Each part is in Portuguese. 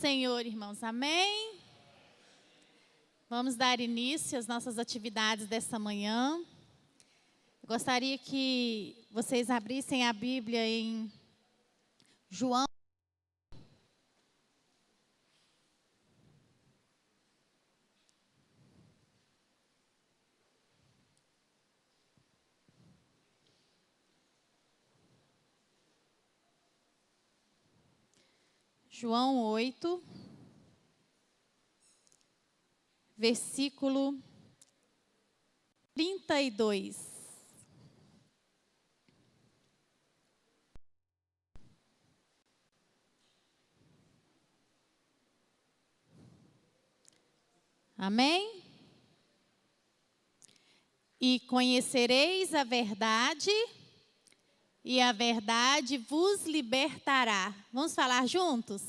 Senhor, irmãos, amém? Vamos dar início às nossas atividades desta manhã. Eu gostaria que vocês abrissem a Bíblia em João. João 8, versículo 32. Amém? E conhecereis a verdade, e a verdade vos libertará. Vamos falar juntos?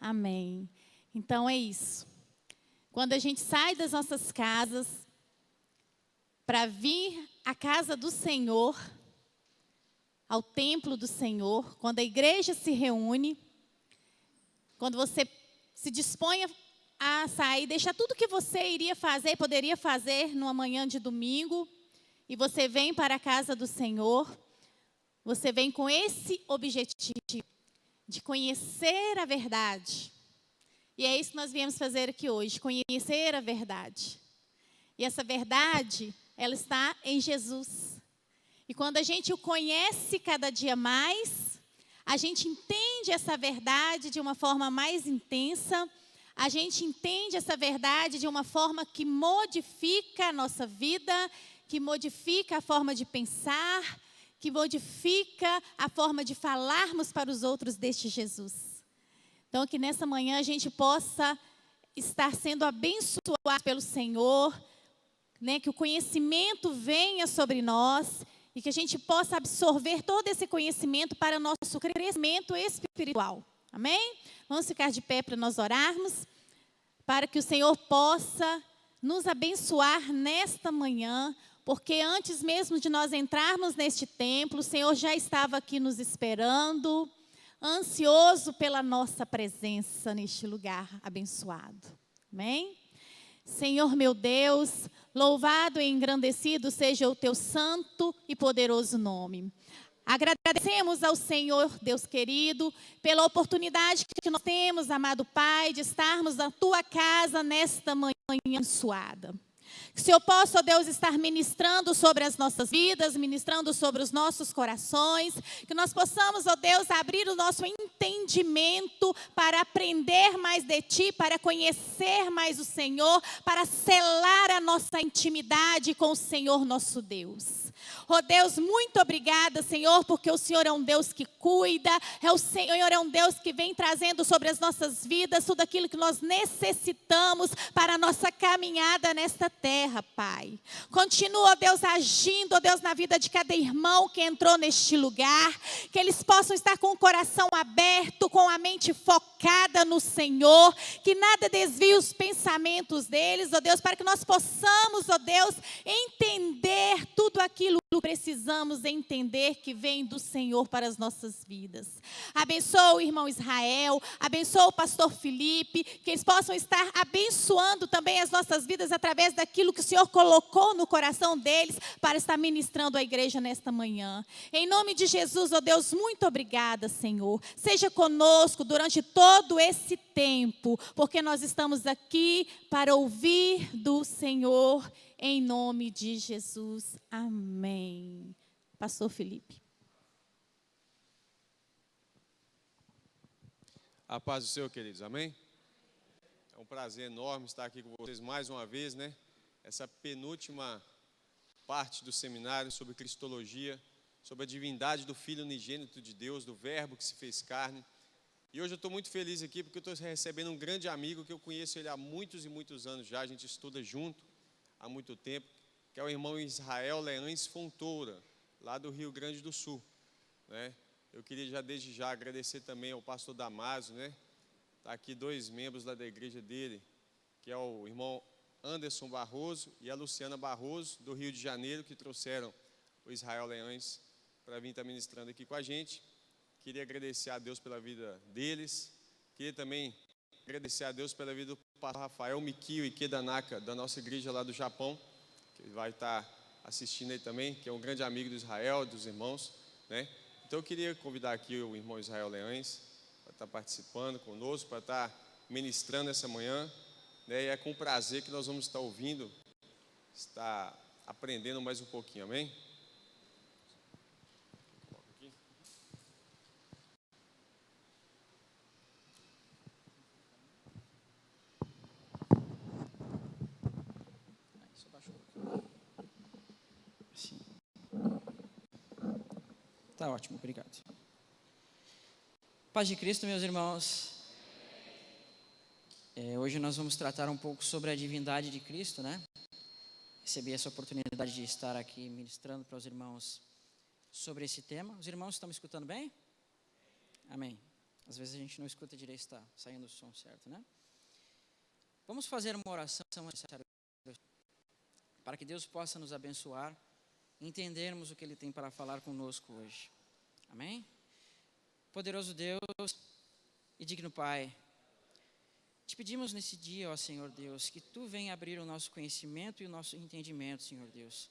Amém. Então é isso. Quando a gente sai das nossas casas para vir à casa do Senhor, ao templo do Senhor, quando a igreja se reúne, quando você se dispõe a sair, deixar tudo que você iria fazer, poderia fazer numa manhã de domingo, e você vem para a casa do Senhor, você vem com esse objetivo de conhecer a verdade. E é isso que nós viemos fazer aqui hoje, conhecer a verdade. E essa verdade, ela está em Jesus. E quando a gente o conhece cada dia mais, a gente entende essa verdade de uma forma mais intensa, a gente entende essa verdade de uma forma que modifica a nossa vida, que modifica a forma de pensar, que modifica a forma de falarmos para os outros deste Jesus. Então, que nessa manhã a gente possa estar sendo abençoado pelo Senhor, né, que o conhecimento venha sobre nós e que a gente possa absorver todo esse conhecimento para o nosso crescimento espiritual. Amém? Vamos ficar de pé para nós orarmos, para que o Senhor possa nos abençoar nesta manhã, porque antes mesmo de nós entrarmos neste templo, o Senhor já estava aqui nos esperando, ansioso pela nossa presença neste lugar abençoado. Amém? Senhor meu Deus, louvado e engrandecido seja o teu santo e poderoso nome. Agradecemos ao Senhor, Deus querido, pela oportunidade que nós temos, amado Pai, de estarmos na tua casa nesta manhã abençoada. Que o Senhor possa, ó Deus, estar ministrando sobre as nossas vidas, ministrando sobre os nossos corações, que nós possamos, ó Deus, abrir o nosso entendimento para aprender mais de Ti, para conhecer mais o Senhor, para selar a nossa intimidade com o Senhor nosso Deus. Ó Deus, muito obrigada, Senhor, porque o Senhor é um Deus que cuida, o Senhor é um Deus que vem trazendo sobre as nossas vidas tudo aquilo que nós necessitamos para a nossa caminhada nesta terra, Pai. Continua, ó Deus, agindo, ó Deus, na vida de cada irmão que entrou neste lugar, que eles possam estar com o coração aberto, com a mente focada no Senhor, que nada desvie os pensamentos deles, ó Deus, para que nós possamos, ó Deus, entender tudo aquilo que precisamos entender que vem do Senhor para as nossas vidas. Abençoa o irmão Israel, abençoa o pastor Felipe, que eles possam estar abençoando também as nossas vidas através daquilo que o Senhor colocou no coração deles para estar ministrando a igreja nesta manhã. Em nome de Jesus, ó Deus, muito obrigada, Senhor. Seja conosco durante todo esse tempo, porque nós estamos aqui para ouvir do Senhor. Em nome de Jesus, amém. Pastor Felipe. A paz do Senhor, queridos, amém? É um prazer enorme estar aqui com vocês mais uma vez, né? Essa penúltima parte do seminário sobre Cristologia, sobre a divindade do Filho unigênito de Deus, do Verbo que se fez carne. E hoje eu estou muito feliz aqui porque eu estou recebendo um grande amigo que eu conheço ele há muitos e muitos anos já, a gente estuda junto há muito tempo, que é o irmão Israel Leães Fontoura, lá do Rio Grande do Sul, né? Eu queria desde já agradecer também ao pastor Damaso, né? Está aqui dois membros lá da igreja dele, que é o irmão Anderson Barroso e a Luciana Barroso, do Rio de Janeiro, que trouxeram o Israel Leães para vir estar ministrando aqui com a gente. Queria agradecer a Deus pela vida deles. Queria também agradecer a Deus pela vida do pastor Rafael Mikio Ikedanaka, da nossa igreja lá do Japão, que ele vai estar assistindo aí também, que é um grande amigo do Israel, dos irmãos, né? Então eu queria convidar aqui o irmão Israel Leães para estar participando conosco, para estar ministrando essa manhã, né? E é com prazer que nós vamos estar ouvindo, estar aprendendo mais um pouquinho, amém? Tá ótimo, obrigado. Paz de Cristo, meus irmãos. Hoje nós vamos tratar um pouco sobre a divindade de Cristo, né? Recebi essa oportunidade de estar aqui ministrando para os irmãos sobre esse tema. Os irmãos estão me escutando bem? Amém. Às vezes a gente não escuta direito, está saindo o som certo, né? Vamos fazer uma oração para que Deus possa nos abençoar e entendermos o que Ele tem para falar conosco hoje. Amém? Poderoso Deus e digno Pai, te pedimos nesse dia, ó Senhor Deus, que Tu venha abrir o nosso conhecimento e o nosso entendimento, Senhor Deus,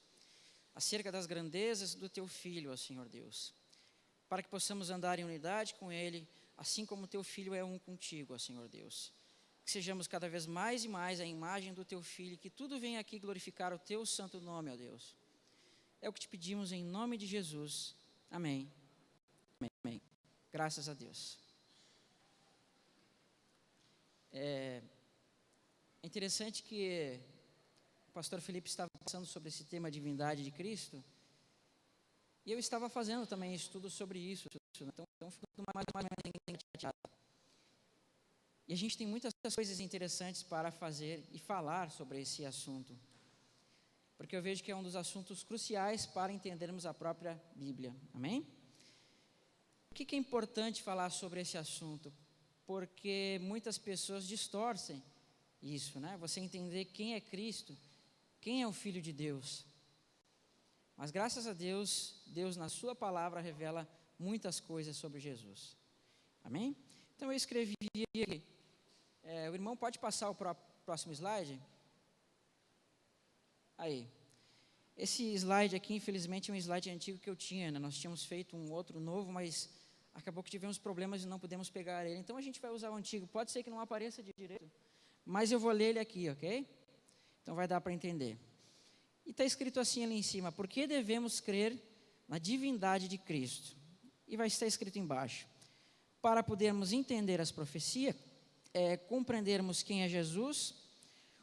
acerca das grandezas do Teu Filho, ó Senhor Deus, para que possamos andar em unidade com Ele, assim como Teu Filho é um contigo, ó Senhor Deus. Que sejamos cada vez mais e mais a imagem do Teu Filho, que tudo venha aqui glorificar o Teu santo nome, ó Deus. É o que te pedimos em nome de Jesus. Amém. Amém. Amém. Graças a Deus. É interessante que o pastor Felipe estava passando sobre esse tema divindade de Cristo, e eu estava fazendo também estudo sobre isso, então ficando mais chateado. E a gente tem muitas coisas interessantes para fazer e falar sobre esse assunto, porque eu vejo que é um dos assuntos cruciais para entendermos a própria Bíblia. Amém? Por que é importante falar sobre esse assunto? Porque muitas pessoas distorcem isso, né? Você entender quem é Cristo, quem é o Filho de Deus. Mas graças a Deus, Deus na sua palavra revela muitas coisas sobre Jesus. Amém? Então eu escrevi aqui. O irmão pode passar o próximo slide? Aí. Esse slide aqui, infelizmente, é um slide antigo que eu tinha, né? Nós tínhamos feito um outro novo, mas acabou que tivemos problemas e não pudemos pegar ele. Então a gente vai usar o antigo. Pode ser que não apareça de direito, mas eu vou ler ele aqui, ok? Então vai dar para entender. E está escrito assim ali em cima: por que devemos crer na divindade de Cristo? E vai estar escrito embaixo: para podermos entender as profecias, compreendermos quem é Jesus,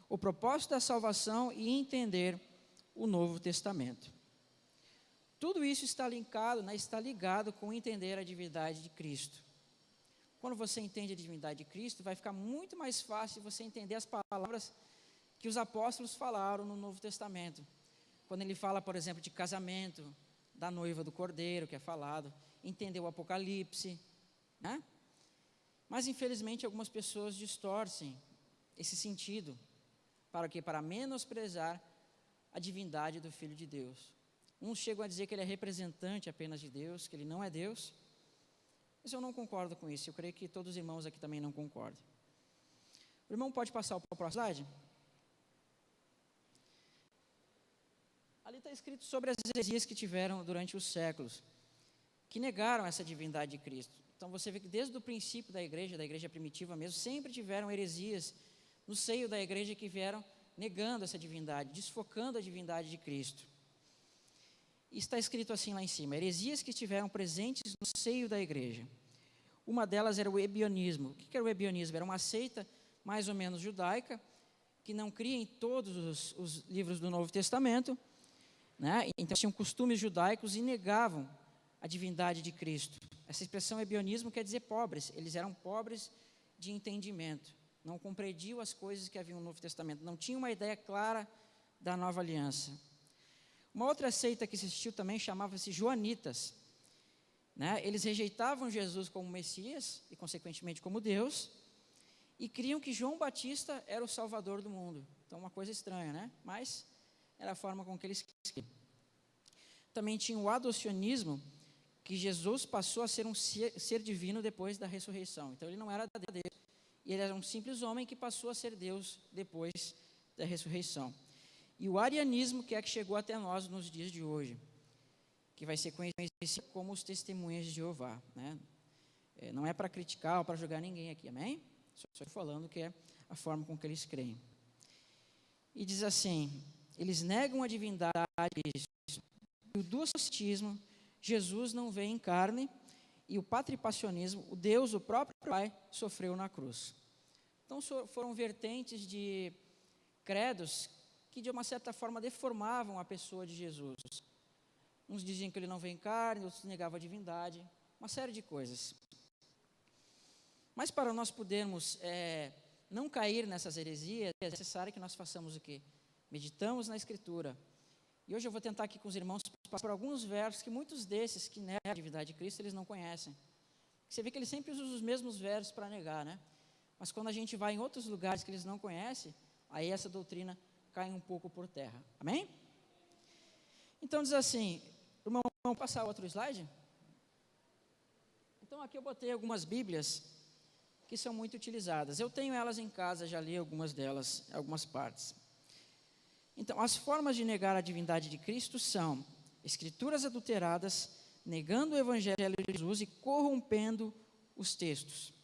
o propósito da salvação e entender o Novo Testamento. Tudo isso está ligado com entender a divindade de Cristo. Quando você entende a divindade de Cristo, vai ficar muito mais fácil você entender as palavras que os apóstolos falaram no Novo Testamento. Quando ele fala, por exemplo, de casamento, da noiva do Cordeiro, que é falado, entender o Apocalipse, né? Mas, infelizmente, algumas pessoas distorcem esse sentido. Para quê? Para menosprezar a divindade do Filho de Deus. Uns chegam a dizer que ele é representante apenas de Deus, que ele não é Deus. Mas eu não concordo com isso. Eu creio que todos os irmãos aqui também não concordam. O irmão pode passar para o próximo slide? Ali está escrito sobre as heresias que tiveram durante os séculos, que negaram essa divindade de Cristo. Então você vê que desde o princípio da igreja primitiva mesmo, sempre tiveram heresias no seio da igreja que vieram negando essa divindade, desfocando a divindade de Cristo. E está escrito assim lá em cima: heresias que estiveram presentes no seio da igreja. Uma delas era o ebionismo. O que era o ebionismo? Era uma seita mais ou menos judaica, que não cria em todos os livros do Novo Testamento, né? Então tinham costumes judaicos e negavam a divindade de Cristo. Essa expressão ebionismo quer dizer pobres. Eles eram pobres de entendimento, não compreendiam as coisas que haviam no Novo Testamento, não tinham uma ideia clara da nova aliança. Uma outra seita que existiu também chamava-se joanitas, né? Eles rejeitavam Jesus como Messias e consequentemente como Deus, e criam que João Batista era o Salvador do mundo. Então uma coisa estranha, né? Mas era a forma com que eles queriam. Também tinha o adocionismo, que Jesus passou a ser um ser divino depois da ressurreição. Então, ele não era Deus, e ele era um simples homem que passou a ser Deus depois da ressurreição. E o arianismo, que é que chegou até nós nos dias de hoje, que vai ser conhecido como os testemunhas de Jeová, né? Não é para criticar ou para julgar ninguém aqui, amém? Só estou falando que é a forma com que eles creem. E diz assim: eles negam a divindade de Cristo, e o docetismo, Jesus não veio em carne, e o patripacionismo, o Deus, o próprio Pai, sofreu na cruz. Então foram vertentes de credos que de uma certa forma deformavam a pessoa de Jesus. Uns diziam que ele não veio em carne, outros negavam a divindade, uma série de coisas. Mas para nós podermos não cair nessas heresias, é necessário que nós façamos o quê? Meditamos na Escritura. E hoje eu vou tentar aqui com os irmãos passar por alguns versos que muitos desses que negam a divindade de Cristo, eles não conhecem. Você vê que eles sempre usam os mesmos versos para negar, né? Mas quando a gente vai em outros lugares que eles não conhecem, aí essa doutrina cai um pouco por terra. Amém? Então diz assim, irmão, vamos passar outro slide? Então aqui eu botei algumas Bíblias que são muito utilizadas. Eu tenho elas em casa, já li algumas delas, algumas partes. Então, as formas de negar a divindade de Cristo são escrituras adulteradas, negando o Evangelho de Jesus e corrompendo os textos.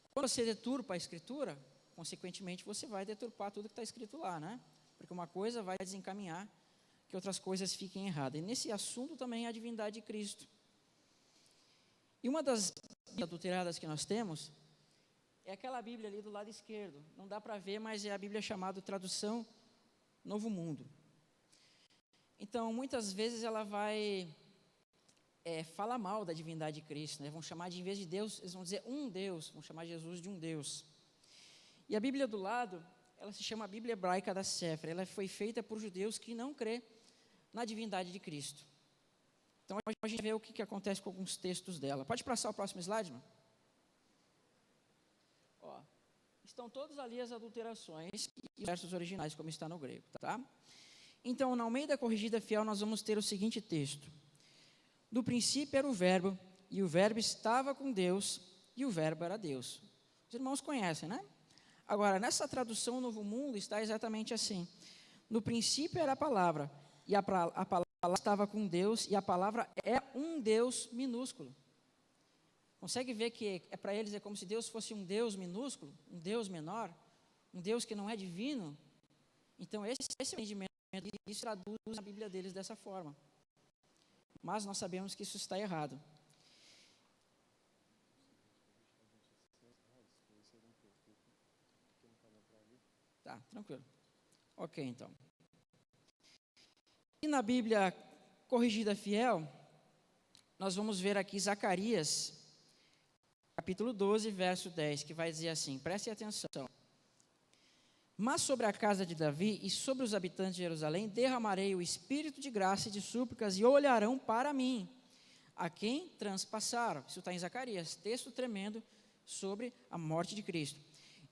Quando você deturpa a Escritura, consequentemente você vai deturpar tudo que está escrito lá, né? Porque uma coisa vai desencaminhar que outras coisas fiquem erradas. E nesse assunto também é a divindade de Cristo. E uma das adulteradas que nós temos é aquela Bíblia ali do lado esquerdo. Não dá para ver, mas é a Bíblia chamada Tradução Novo Mundo. Então, muitas vezes ela vai falar mal da divindade de Cristo, né? Vão chamar de, em vez de Deus, eles vão dizer um Deus, vão chamar Jesus de um Deus. E a Bíblia do lado, ela se chama a Bíblia Hebraica da Sefer. Ela foi feita por judeus que não crê na divindade de Cristo. Então, a gente vê o que acontece com alguns textos dela. Pode passar o próximo slide, irmão? Estão todos ali as adulterações e os versos originais, como está no grego, tá? Então, na Almeida Corrigida Fiel, nós vamos ter o seguinte texto: do princípio era o verbo, e o verbo estava com Deus, e o verbo era Deus. Os irmãos conhecem, né? Agora, nessa tradução Novo Mundo, está exatamente assim: no princípio era a palavra, e a palavra estava com Deus, e a palavra é um Deus minúsculo. Consegue ver que para eles é como se Deus fosse um Deus minúsculo, um Deus menor, um Deus que não é divino? Então, esse é o entendimento, e isso traduz a Bíblia deles dessa forma. Mas nós sabemos que isso está errado. Tá, tranquilo. Ok, então. E na Bíblia Corrigida Fiel, nós vamos ver aqui Zacarias, capítulo 12, verso 10, que vai dizer assim, prestem atenção: mas sobre a casa de Davi e sobre os habitantes de Jerusalém derramarei o espírito de graça e de súplicas, e olharão para mim, a quem transpassaram. Isso está em Zacarias, texto tremendo sobre a morte de Cristo.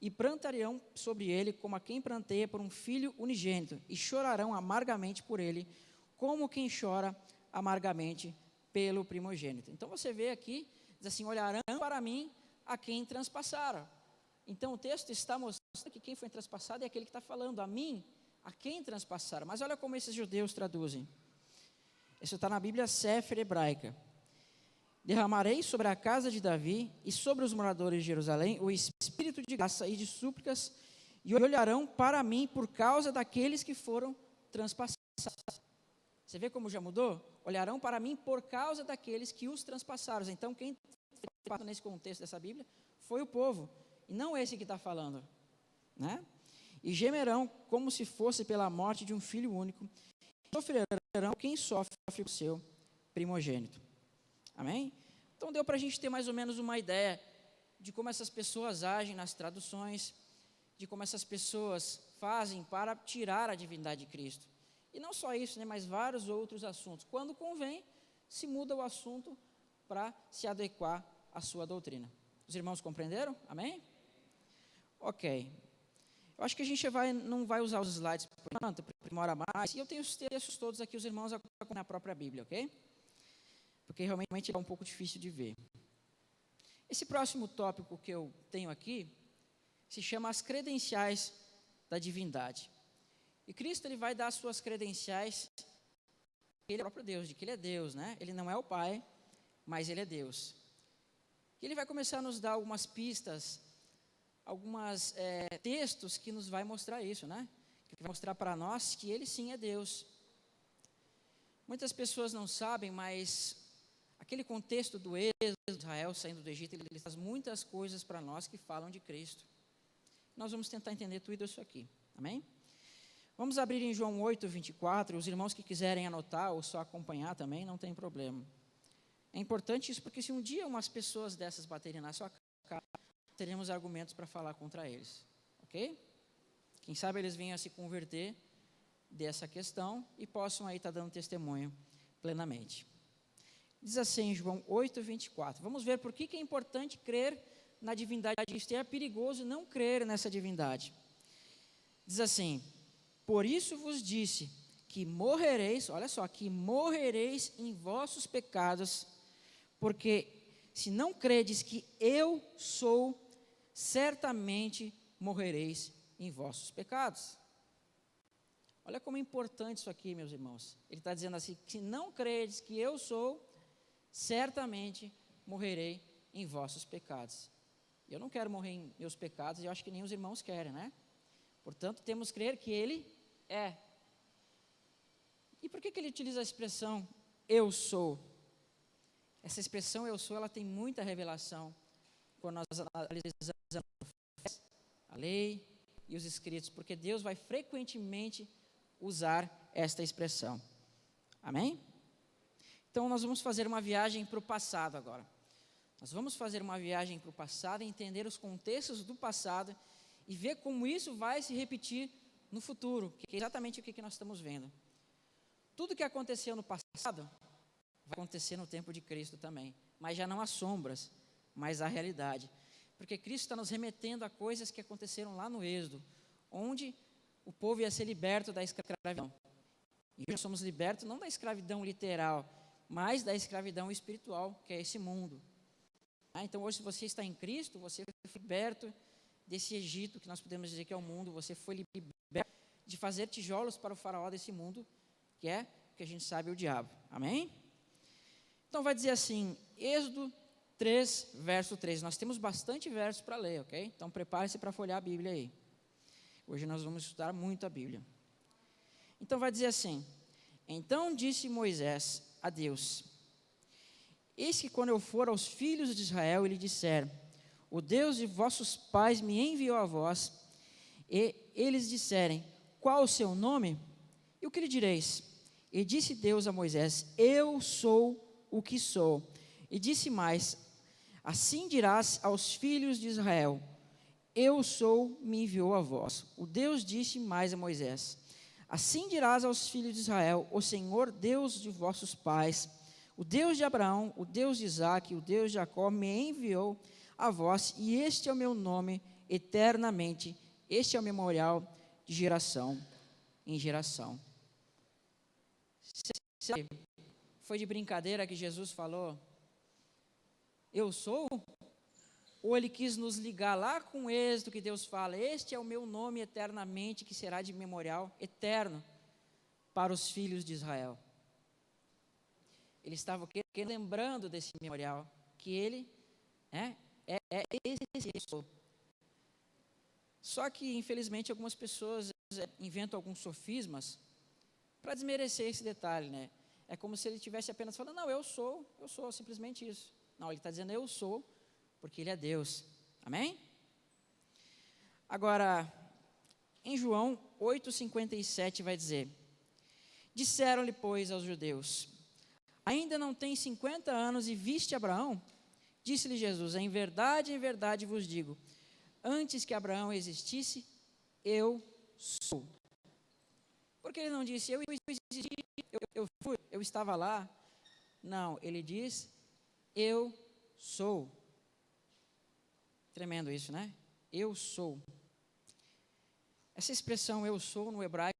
E prantearão sobre ele como a quem pranteia por um filho unigênito, e chorarão amargamente por ele, como quem chora amargamente pelo primogênito. Então você vê aqui, diz assim, olharão para mim a quem transpassaram. Então o texto está mostrando que quem foi transpassado é aquele que está falando, a mim, a quem transpassaram. Mas olha como esses judeus traduzem. Isso está na Bíblia Sefer hebraica. Derramarei sobre a casa de Davi e sobre os moradores de Jerusalém o espírito de graça e de súplicas, e olharão para mim por causa daqueles que foram transpassados. Você vê como já mudou? Olharão para mim por causa daqueles que os transpassaram. Então, quem está nesse contexto dessa Bíblia foi o povo, e não esse que está falando, né? E gemerão como se fosse pela morte de um filho único, e sofrerão quem sofre com o seu primogênito. Amém? Então deu para a gente ter mais ou menos uma ideia de como essas pessoas agem nas traduções, de como essas pessoas fazem para tirar a divindade de Cristo. E não só isso, né, mas vários outros assuntos. Quando convém, se muda o assunto para se adequar à sua doutrina. Os irmãos compreenderam? Amém? Ok. Eu acho que a gente não vai usar os slides por enquanto, porque demora mais. E eu tenho os textos todos aqui, os irmãos acompanham a própria Bíblia, ok? porque realmente é um pouco difícil de ver. Esse próximo tópico que eu tenho aqui se chama as credenciais da divindade. E Cristo ele vai dar as suas credenciais, ele é o próprio Deus, de que ele é Deus, né? Ele não é o Pai, mas ele é Deus. E ele vai começar a nos dar algumas pistas, alguns textos que nos vai mostrar isso, né? Que vai mostrar para nós que ele sim é Deus. Muitas pessoas não sabem, mas aquele contexto do êxodo de Israel saindo do Egito, ele traz muitas coisas para nós que falam de Cristo. Nós vamos tentar entender tudo isso aqui, amém? Vamos abrir em João 8, 24, os irmãos que quiserem anotar ou só acompanhar também, não tem problema. É importante isso porque se um dia umas pessoas dessas baterem na sua cara, teremos argumentos para falar contra eles, ok? Quem sabe eles venham a se converter dessa questão e possam aí estar dando testemunho plenamente. Diz assim em João 8, 24. Vamos ver por que é importante crer na divindade de Cristo e é perigoso não crer nessa divindade. Diz assim: por isso vos disse que morrereis, olha só, que morrereis em vossos pecados, porque se não credes que eu sou, certamente morrereis em vossos pecados. Olha como é importante isso aqui, meus irmãos. Ele está dizendo assim, que se não credes que eu sou, certamente morrerei em vossos pecados. Eu não quero morrer em meus pecados, e eu acho que nem os irmãos querem, né? Portanto, temos que crer que ele é. E por que ele utiliza a expressão eu sou? Essa expressão eu sou, ela tem muita revelação quando nós analisamos a lei e os escritos, porque Deus vai frequentemente usar esta expressão. Amém? Então, nós vamos fazer uma viagem para o passado agora. Nós vamos fazer uma viagem para o passado e entender os contextos do passado e ver como isso vai se repetir no futuro, que é exatamente o que nós estamos vendo. Tudo que aconteceu no passado vai acontecer no tempo de Cristo também, mas já não há sombras, mas há realidade. Porque Cristo está nos remetendo a coisas que aconteceram lá no Êxodo, onde o povo ia ser liberto da escravidão. E nós somos libertos não da escravidão literal, mas da escravidão espiritual, que é esse mundo. Então hoje, se você está em Cristo, você foi liberto desse Egito, que nós podemos dizer que é o mundo, você foi liberto de fazer tijolos para o faraó desse mundo, que é, que a gente sabe, o diabo. Amém? Então vai dizer assim, Êxodo 3, verso 3. Nós temos bastante versos para ler, ok? Então prepare-se para folhear a Bíblia aí. Hoje nós vamos estudar muito a Bíblia. Então vai dizer assim, então disse Moisés a Deus, eis que quando eu for aos filhos de Israel e lhe disser, o Deus de vossos pais me enviou a vós, e eles disserem, qual o seu nome? E o que lhe direis? E disse Deus a Moisés, eu sou o que sou. E disse mais, assim dirás aos filhos de Israel, eu sou, me enviou a vós. O Deus disse mais a Moisés, assim dirás aos filhos de Israel, o Senhor Deus de vossos pais, o Deus de Abraão, o Deus de Isaque, o Deus de Jacó, me enviou a vós, e este é o meu nome eternamente, este é o memorial de geração em geração. Foi de brincadeira que Jesus falou, eu sou? Ou ele quis nos ligar lá com o Êxodo que Deus fala, este é o meu nome eternamente, que será de memorial eterno para os filhos de Israel. Ele estava lembrando desse memorial, que ele é esse eu sou. Só que, infelizmente, algumas pessoas inventam alguns sofismas para desmerecer esse detalhe, né? É como se ele estivesse apenas falando, não, eu sou simplesmente isso. Não, ele está dizendo eu sou, porque ele é Deus. Amém? Agora, em João 8,57 vai dizer, disseram-lhe, pois, aos judeus, ainda não tem 50 anos e viste Abraão? Disse-lhe Jesus, em verdade vos digo, antes que Abraão existisse, eu sou. Porque ele não disse, eu existi, eu fui, eu estava lá. Não, ele diz, eu sou. Tremendo isso, né? Eu sou. Essa expressão eu sou no hebraico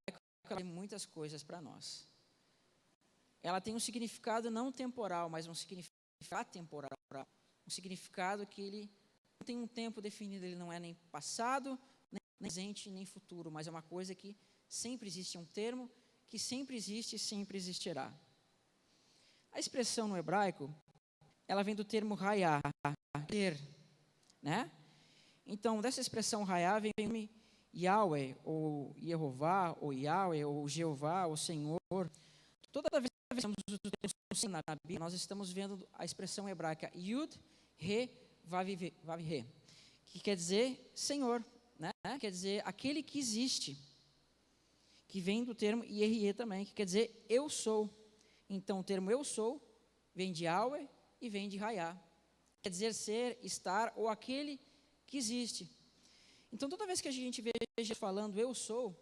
tem muitas coisas para nós. ela tem um significado não temporal, mas um significado atemporal. Um significado que ele não tem um tempo definido, ele não é nem passado, nem presente, nem futuro, mas é uma coisa que sempre existe, um termo que sempre existe e sempre existirá. A expressão no hebraico, ela vem do termo raiá, ter, né? Então, dessa expressão raiá vem o nome Yahweh, ou Yehová, ou Yahweh, ou Jeová, ou Senhor. Toda vez que nós usamos na Bíblia, nós estamos vendo a expressão hebraica Yud, Re, Vav, He, que quer dizer Senhor, né? Quer dizer aquele que existe, que vem do termo Yehie também, que quer dizer eu sou. Então, o termo eu sou vem de Yahweh e vem de Raiá. Quer dizer ser, estar, ou aquele que existe. Então, toda vez que a gente vê Jesus falando eu sou,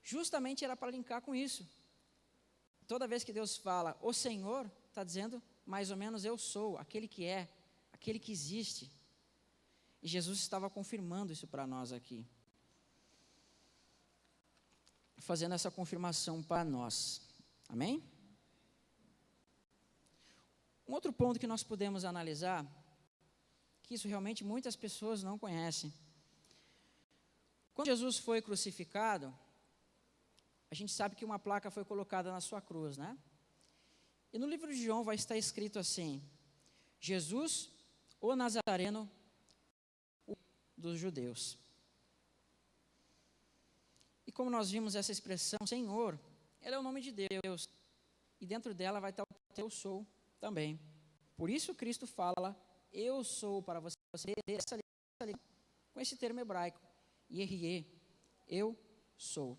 justamente era para linkar com isso. Toda vez que Deus fala o Senhor, está dizendo mais ou menos eu sou, aquele que é, aquele que existe. E Jesus estava confirmando isso para nós aqui. Fazendo essa confirmação para nós. Amém? Um outro ponto que nós podemos analisar, que isso realmente muitas pessoas não conhecem. Quando Jesus foi crucificado, a gente sabe que uma placa foi colocada na sua cruz, né? E no livro de João vai estar escrito assim: Jesus, o Nazareno dos judeus. E como nós vimos essa expressão, Senhor, ela é o nome de Deus. E dentro dela vai estar o eu sou também. Por isso Cristo fala, eu sou, para você essa com esse termo hebraico, Yehie, eu sou.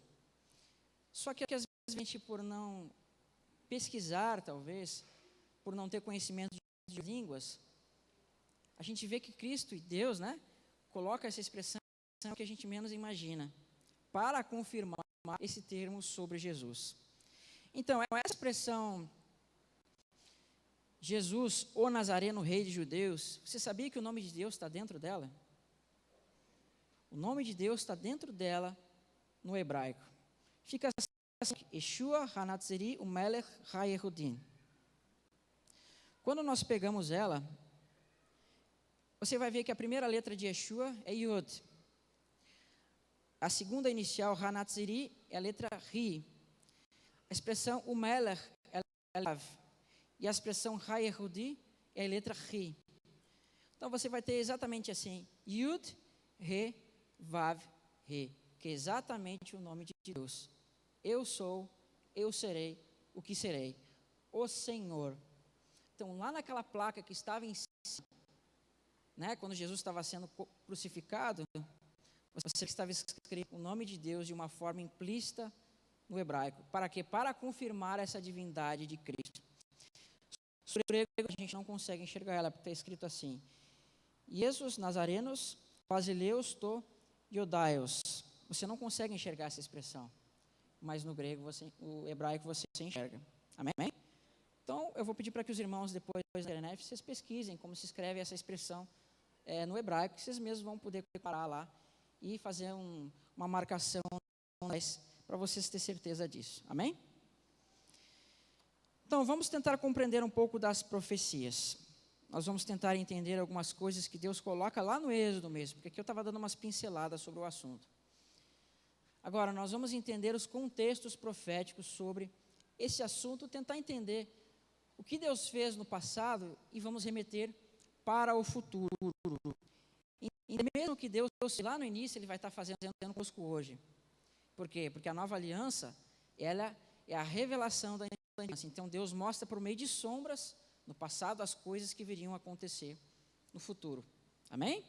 Só que às vezes a gente, por não pesquisar, talvez, por não ter conhecimento de línguas, a gente vê que Cristo e Deus, né, coloca essa expressão que a gente menos imagina, para confirmar esse termo sobre Jesus. Então, essa expressão, Jesus, o Nazareno, rei de judeus, você sabia que o nome de Deus está dentro dela? O nome de Deus está dentro dela no hebraico. Fica assim, Yeshua Hanatzeri Umelech HaYehudin. Quando nós pegamos ela, você vai ver que a primeira letra de Yeshua é Yod. A segunda inicial, Hanatzeri, é a letra Ri. A expressão Umelech é Lav. E a expressão HaYehudi é a letra Ri. Então você vai ter exatamente assim, Yud, Re, Vav, He, que é exatamente o nome de Deus. Eu sou, eu serei, o que serei. O Senhor. Então lá naquela placa que estava em cima, né, quando Jesus estava sendo crucificado, você estava escrito o nome de Deus de uma forma implícita no hebraico. Para quê? Para confirmar essa divindade de Cristo. Sobre o grego, a gente não consegue enxergar ela, porque está escrito assim: Jesus Nazarenos, Basileus to Iodaios. Você não consegue enxergar essa expressão, mas no grego, o hebraico, você enxerga. Amém? Então, eu vou pedir para que os irmãos, depois da internet, vocês pesquisem como se escreve essa expressão no hebraico, que vocês mesmos vão poder preparar lá e fazer uma marcação para vocês terem certeza disso. Amém? Então, vamos tentar compreender um pouco das profecias. Nós vamos tentar entender algumas coisas que Deus coloca lá no Êxodo mesmo, porque aqui eu estava dando umas pinceladas sobre o assunto. Agora, nós vamos entender os contextos proféticos sobre esse assunto, tentar entender o que Deus fez no passado e vamos remeter para o futuro. E mesmo que Deus, lá no início, Ele vai estar fazendo conosco hoje. Por quê? Porque a nova aliança, ela é a revelação da aliança. Então, Deus mostra por meio de sombras, no passado, as coisas que viriam a acontecer no futuro. Amém?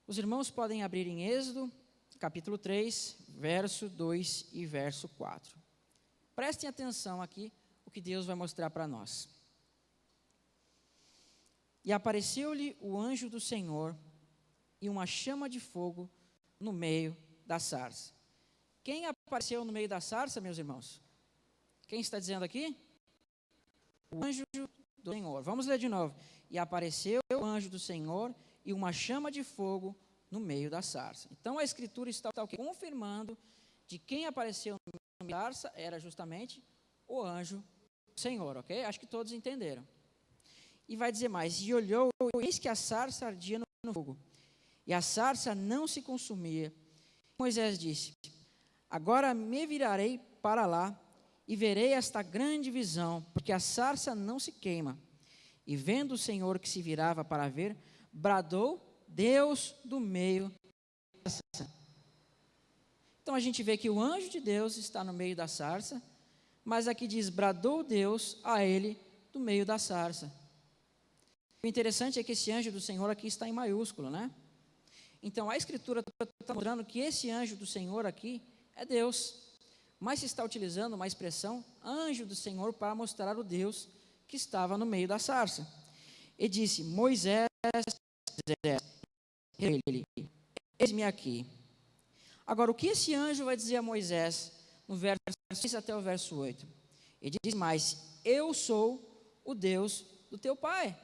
Os irmãos podem abrir em Êxodo, capítulo 3, verso 2 e verso 4. Prestem atenção aqui, o que Deus vai mostrar para nós. E apareceu-lhe o anjo do Senhor e uma chama de fogo no meio da sarça. Quem apareceu no meio da sarça, meus irmãos? Quem está dizendo aqui? O anjo do Senhor. Vamos ler de novo. E apareceu o anjo do Senhor e uma chama de fogo no meio da sarça. Então a Escritura está confirmando de quem apareceu no meio da sarça era justamente o anjo do Senhor, ok? Acho que todos entenderam. E vai dizer mais, e olhou, e eis que a sarça ardia no fogo, e a sarça não se consumia. Moisés disse, agora me virarei para lá, e verei esta grande visão, porque a sarça não se queima. E vendo o Senhor que se virava para ver, bradou Deus do meio da sarça. Então a gente vê que o anjo de Deus está no meio da sarça, mas aqui diz, bradou Deus a ele do meio da sarça. O interessante é que esse anjo do Senhor aqui está em maiúsculo, né? Então a Escritura está mostrando que esse anjo do Senhor aqui é Deus, mas se está utilizando uma expressão anjo do Senhor para mostrar o Deus que estava no meio da sarça. E disse, Moisés, ele, eis-me aqui. Agora, o que esse anjo vai dizer a Moisés, no verso 6 até o verso 8? Ele diz mais, eu sou o Deus do teu pai.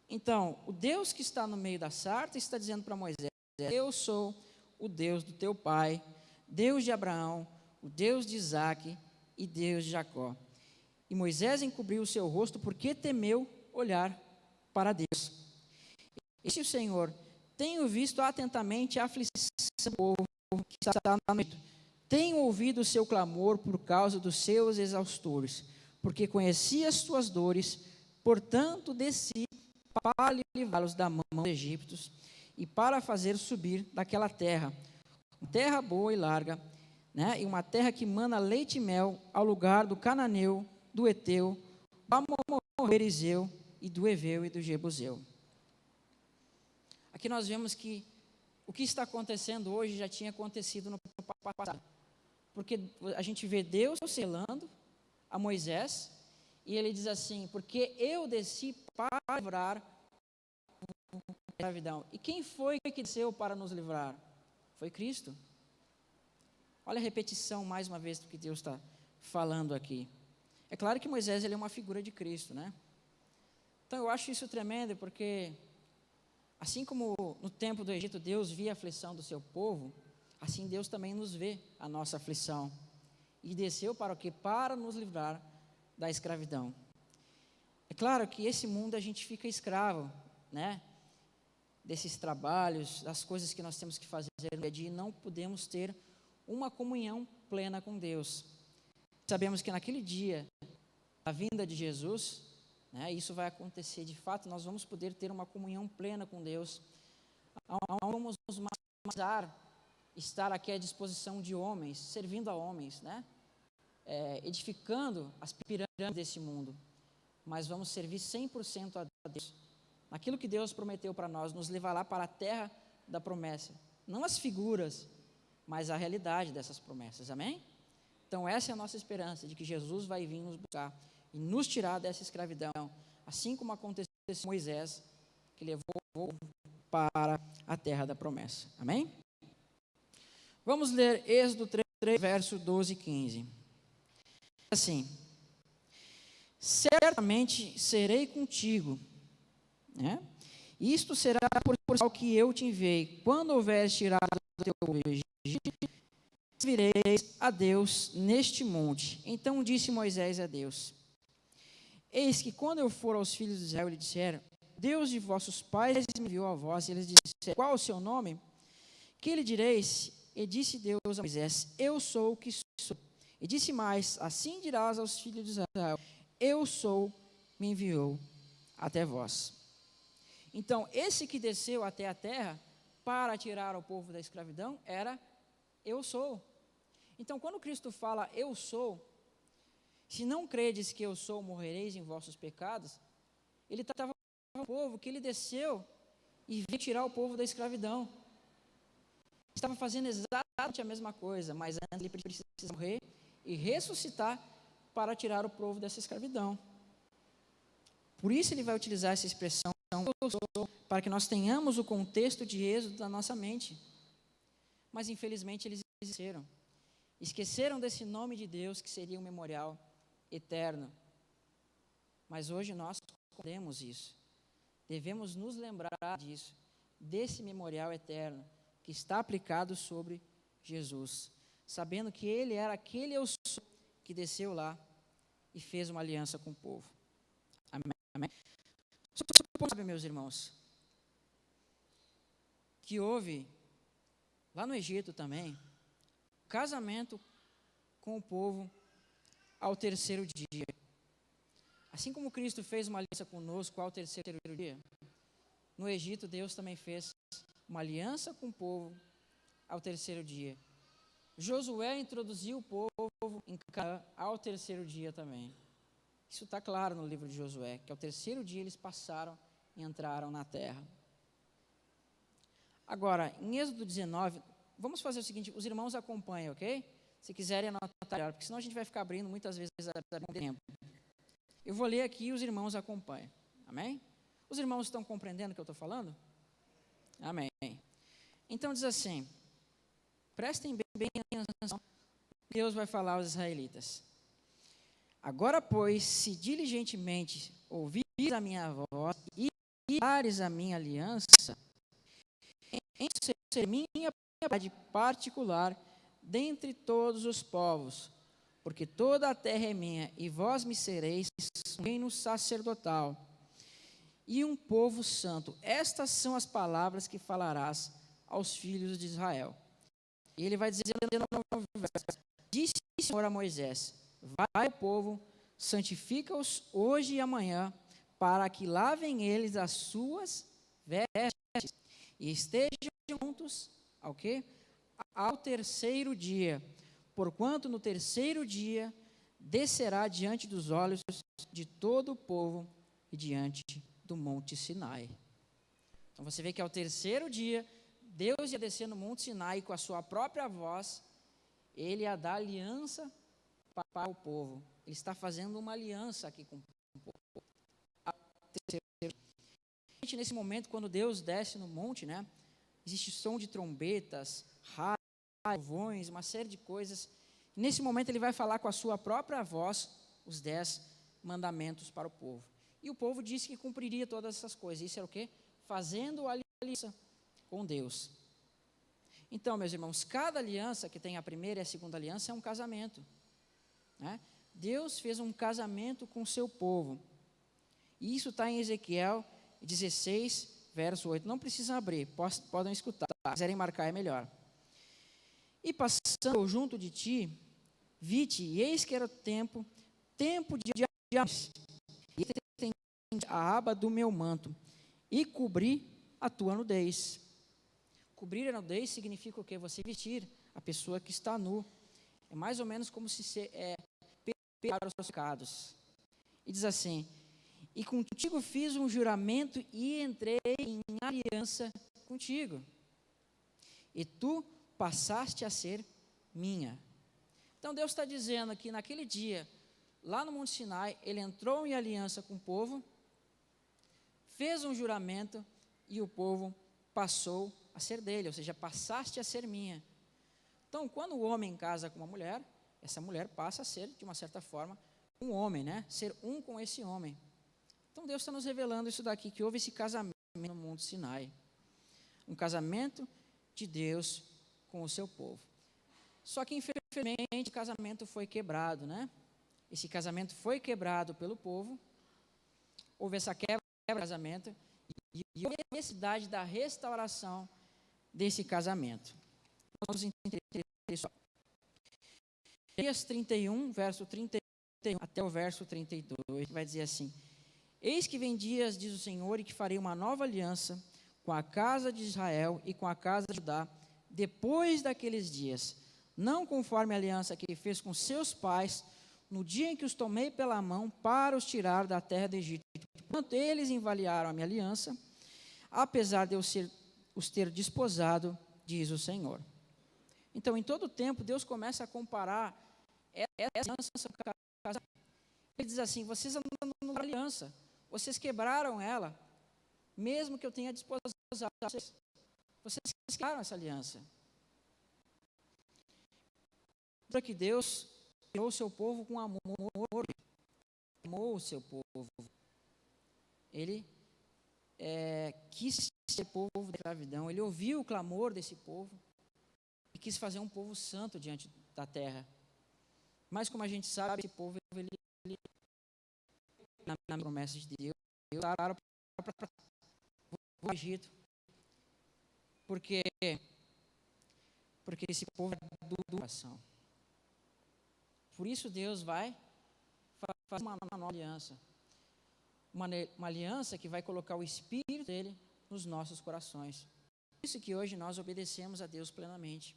Então, o Deus que está no meio da sarça está dizendo para Moisés, eu sou o Deus do teu pai, Deus de Abraão, o Deus de Isaque e Deus de Jacó. E Moisés encobriu o seu rosto porque temeu olhar para Deus. E disse o Senhor, tenho visto atentamente a aflição do povo que está no meio. Tenho ouvido o seu clamor por causa dos seus exaustores, porque conheci as suas dores, portanto desci para livrá-los da mão dos egípcios e para fazer subir daquela terra, uma terra boa e larga, né? E uma terra que mana leite e mel, ao lugar do cananeu, do Eteu, do Amorreu, do Perizeu e do Eveu e do Jebuseu. Aqui nós vemos que o que está acontecendo hoje já tinha acontecido no passado, porque a gente vê Deus selando a Moisés, e ele diz assim, porque eu desci para livrar a escravidão. E quem foi que desceu para nos livrar? Foi Cristo. Olha a repetição mais uma vez do que Deus está falando aqui. É claro que Moisés ele é uma figura de Cristo, né? Então eu acho isso tremendo, porque assim como no tempo do Egito Deus via a aflição do seu povo, assim Deus também nos vê a nossa aflição. E desceu para o quê? Para nos livrar da escravidão. É claro que esse mundo a gente fica escravo, né? Desses trabalhos, das coisas que nós temos que fazer no dia a dia, e não podemos ter uma comunhão plena com Deus. Sabemos que naquele dia, a vinda de Jesus, né, isso vai acontecer de fato, nós vamos poder ter uma comunhão plena com Deus, vamos nos matar, estar aqui à disposição de homens, servindo a homens, né? Edificando as pirâmides desse mundo, mas vamos servir 100% a Deus, naquilo que Deus prometeu para nós, nos levará para a terra da promessa, não as figuras, mas a realidade dessas promessas, amém? Então essa é a nossa esperança, de que Jesus vai vir nos buscar e nos tirar dessa escravidão, assim como aconteceu com Moisés, que levou para a terra da promessa, amém? Vamos ler Êxodo 3, verso 12 e 15. Assim, certamente serei contigo, né? Isto será por sinal que eu te enviei, quando houveres tirado do teu povo Egito, vireis a Deus neste monte. Então disse Moisés a Deus, eis que quando eu for aos filhos de Israel, lhe disseram, Deus de vossos pais me enviou a vós, e eles disseram, qual o seu nome? Que lhe direis? E disse Deus a Moisés, eu sou o que sou. E disse mais, assim dirás aos filhos de Israel, eu sou, me enviou até vós. Então, esse que desceu até a terra para tirar o povo da escravidão era eu sou. Então, quando Cristo fala eu sou, se não credes que eu sou, morrereis em vossos pecados, ele estava falando ao povo que ele desceu e veio tirar o povo da escravidão. Estava fazendo exatamente a mesma coisa, mas antes ele precisa morrer e ressuscitar para tirar o povo dessa escravidão. Por isso ele vai utilizar essa expressão eu sou, para que nós tenhamos o contexto de Êxodo na nossa mente. Mas infelizmente eles esqueceram desse nome de Deus que seria um memorial eterno. Mas hoje nós compreendemos isso. Devemos nos lembrar disso, desse memorial eterno que está aplicado sobre Jesus, sabendo que ele era aquele eu sou que desceu lá e fez uma aliança com o povo. Amém? Só sabe, meus irmãos, que houve, lá no Egito também, casamento com o povo ao terceiro dia. Assim como Cristo fez uma aliança conosco ao terceiro dia, no Egito Deus também fez uma aliança com o povo ao terceiro dia. Josué introduziu o povo em Canaã ao terceiro dia também. Isso está claro no livro de Josué, que ao terceiro dia eles passaram e entraram na terra. Agora, em Êxodo 19, vamos fazer o seguinte, os irmãos acompanham, ok? Se quiserem anotar, porque senão a gente vai ficar abrindo muitas vezes a tempo. Eu vou ler aqui e os irmãos acompanham. Amém? Os irmãos estão compreendendo o que eu estou falando? Amém. Então diz assim, prestem bem atenção, Deus vai falar aos israelitas. Agora, pois, se diligentemente ouvires a minha voz e guardares a minha aliança, em ser minha propriedade particular dentre todos os povos, porque toda a terra é minha, e vós me sereis um reino sacerdotal e um povo santo. Estas são as palavras que falarás aos filhos de Israel. E ele vai dizer no verso, disse o Senhor a Moisés, vai ao povo, santifica-os hoje e amanhã, para que lavem eles as suas vestes e estejam juntos ao quê? Ao terceiro dia, porquanto no terceiro dia descerá diante dos olhos de todo o povo e diante do monte Sinai. Então você vê que ao terceiro dia, Deus ia descer no monte Sinai com a sua própria voz, ele ia dar aliança para o povo. Ele está fazendo uma aliança aqui com o povo. Nesse momento, quando Deus desce no monte, né, existe som de trombetas, trovões, uma série de coisas. Nesse momento ele vai falar com a sua própria voz os 10 mandamentos para o povo. E o povo disse que cumpriria todas essas coisas. Isso era o quê? Fazendo aliança com Deus. Então, meus irmãos, cada aliança que tem a primeira e a segunda aliança é um casamento, né? Deus fez um casamento com o seu povo. E isso está em Ezequiel 16, verso 8. Não precisam abrir, podem escutar. Se quiserem marcar é melhor. E passando junto de ti, vi-te, e eis que era tempo de dias, e estendi a aba do meu manto, e cobri a tua nudez. Cobrir a nudez significa o quê? Você vestir a pessoa que está nu. É mais ou menos como se perdoar os pecados. E diz assim, e contigo fiz um juramento e entrei em aliança contigo. E tu passaste a ser minha. Então Deus está dizendo que naquele dia, lá no Monte Sinai, ele entrou em aliança com o povo, fez um juramento e o povo passou a ser dele, ou seja, passaste a ser minha. Então, quando o homem casa com uma mulher, essa mulher passa a ser, de uma certa forma, um homem, né? Ser um com esse homem. Então Deus está nos revelando isso daqui, que houve esse casamento no Monte Sinai. Um casamento de Deus com o seu povo. Só que, infelizmente, o casamento foi quebrado, né? Esse casamento foi quebrado pelo povo, houve essa quebra do casamento, e houve a necessidade da restauração desse casamento. Vamos entender isso. Isaías 31, verso 31 até o verso 32, vai dizer assim, eis que vem dias, diz o Senhor, e que farei uma nova aliança com a casa de Israel e com a casa de Judá, depois daqueles dias, não conforme a aliança que ele fez com seus pais, no dia em que os tomei pela mão para os tirar da terra do Egito. Enquanto eles invalidaram a minha aliança, apesar de eu os ter desposado, diz o Senhor. Então, em todo tempo, Deus começa a comparar essa aliança com a casa. Ele diz assim, vocês andam numa aliança, vocês quebraram ela, mesmo que eu tenha desposado vocês. Vocês quebraram essa aliança. Para que Deus criou o seu povo com amor, amou o seu povo. Ele quis ser povo da escravidão, ele ouviu o clamor desse povo e quis fazer um povo santo diante da terra. Mas como a gente sabe, esse povo, ele na promessa de Deus, para o Egito. Porque esse povo é do coração. Por isso Deus vai fazer uma nova aliança. Uma aliança que vai colocar o Espírito dele nos nossos corações. Por isso que hoje nós obedecemos a Deus plenamente.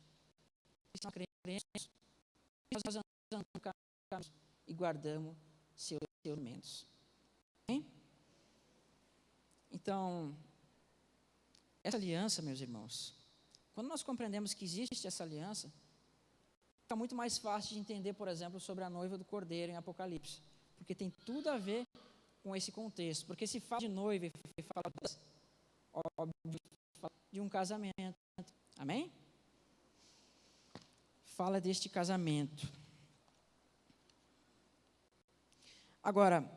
Nós cremos, nós andamos e guardamos seus mandamentos. Então, essa aliança, meus irmãos, quando nós compreendemos que existe essa aliança, fica muito mais fácil de entender, por exemplo, sobre a noiva do Cordeiro em Apocalipse, porque tem tudo a ver com esse contexto. Porque se fala de noiva e fala de um casamento, amém? Fala deste casamento. Agora,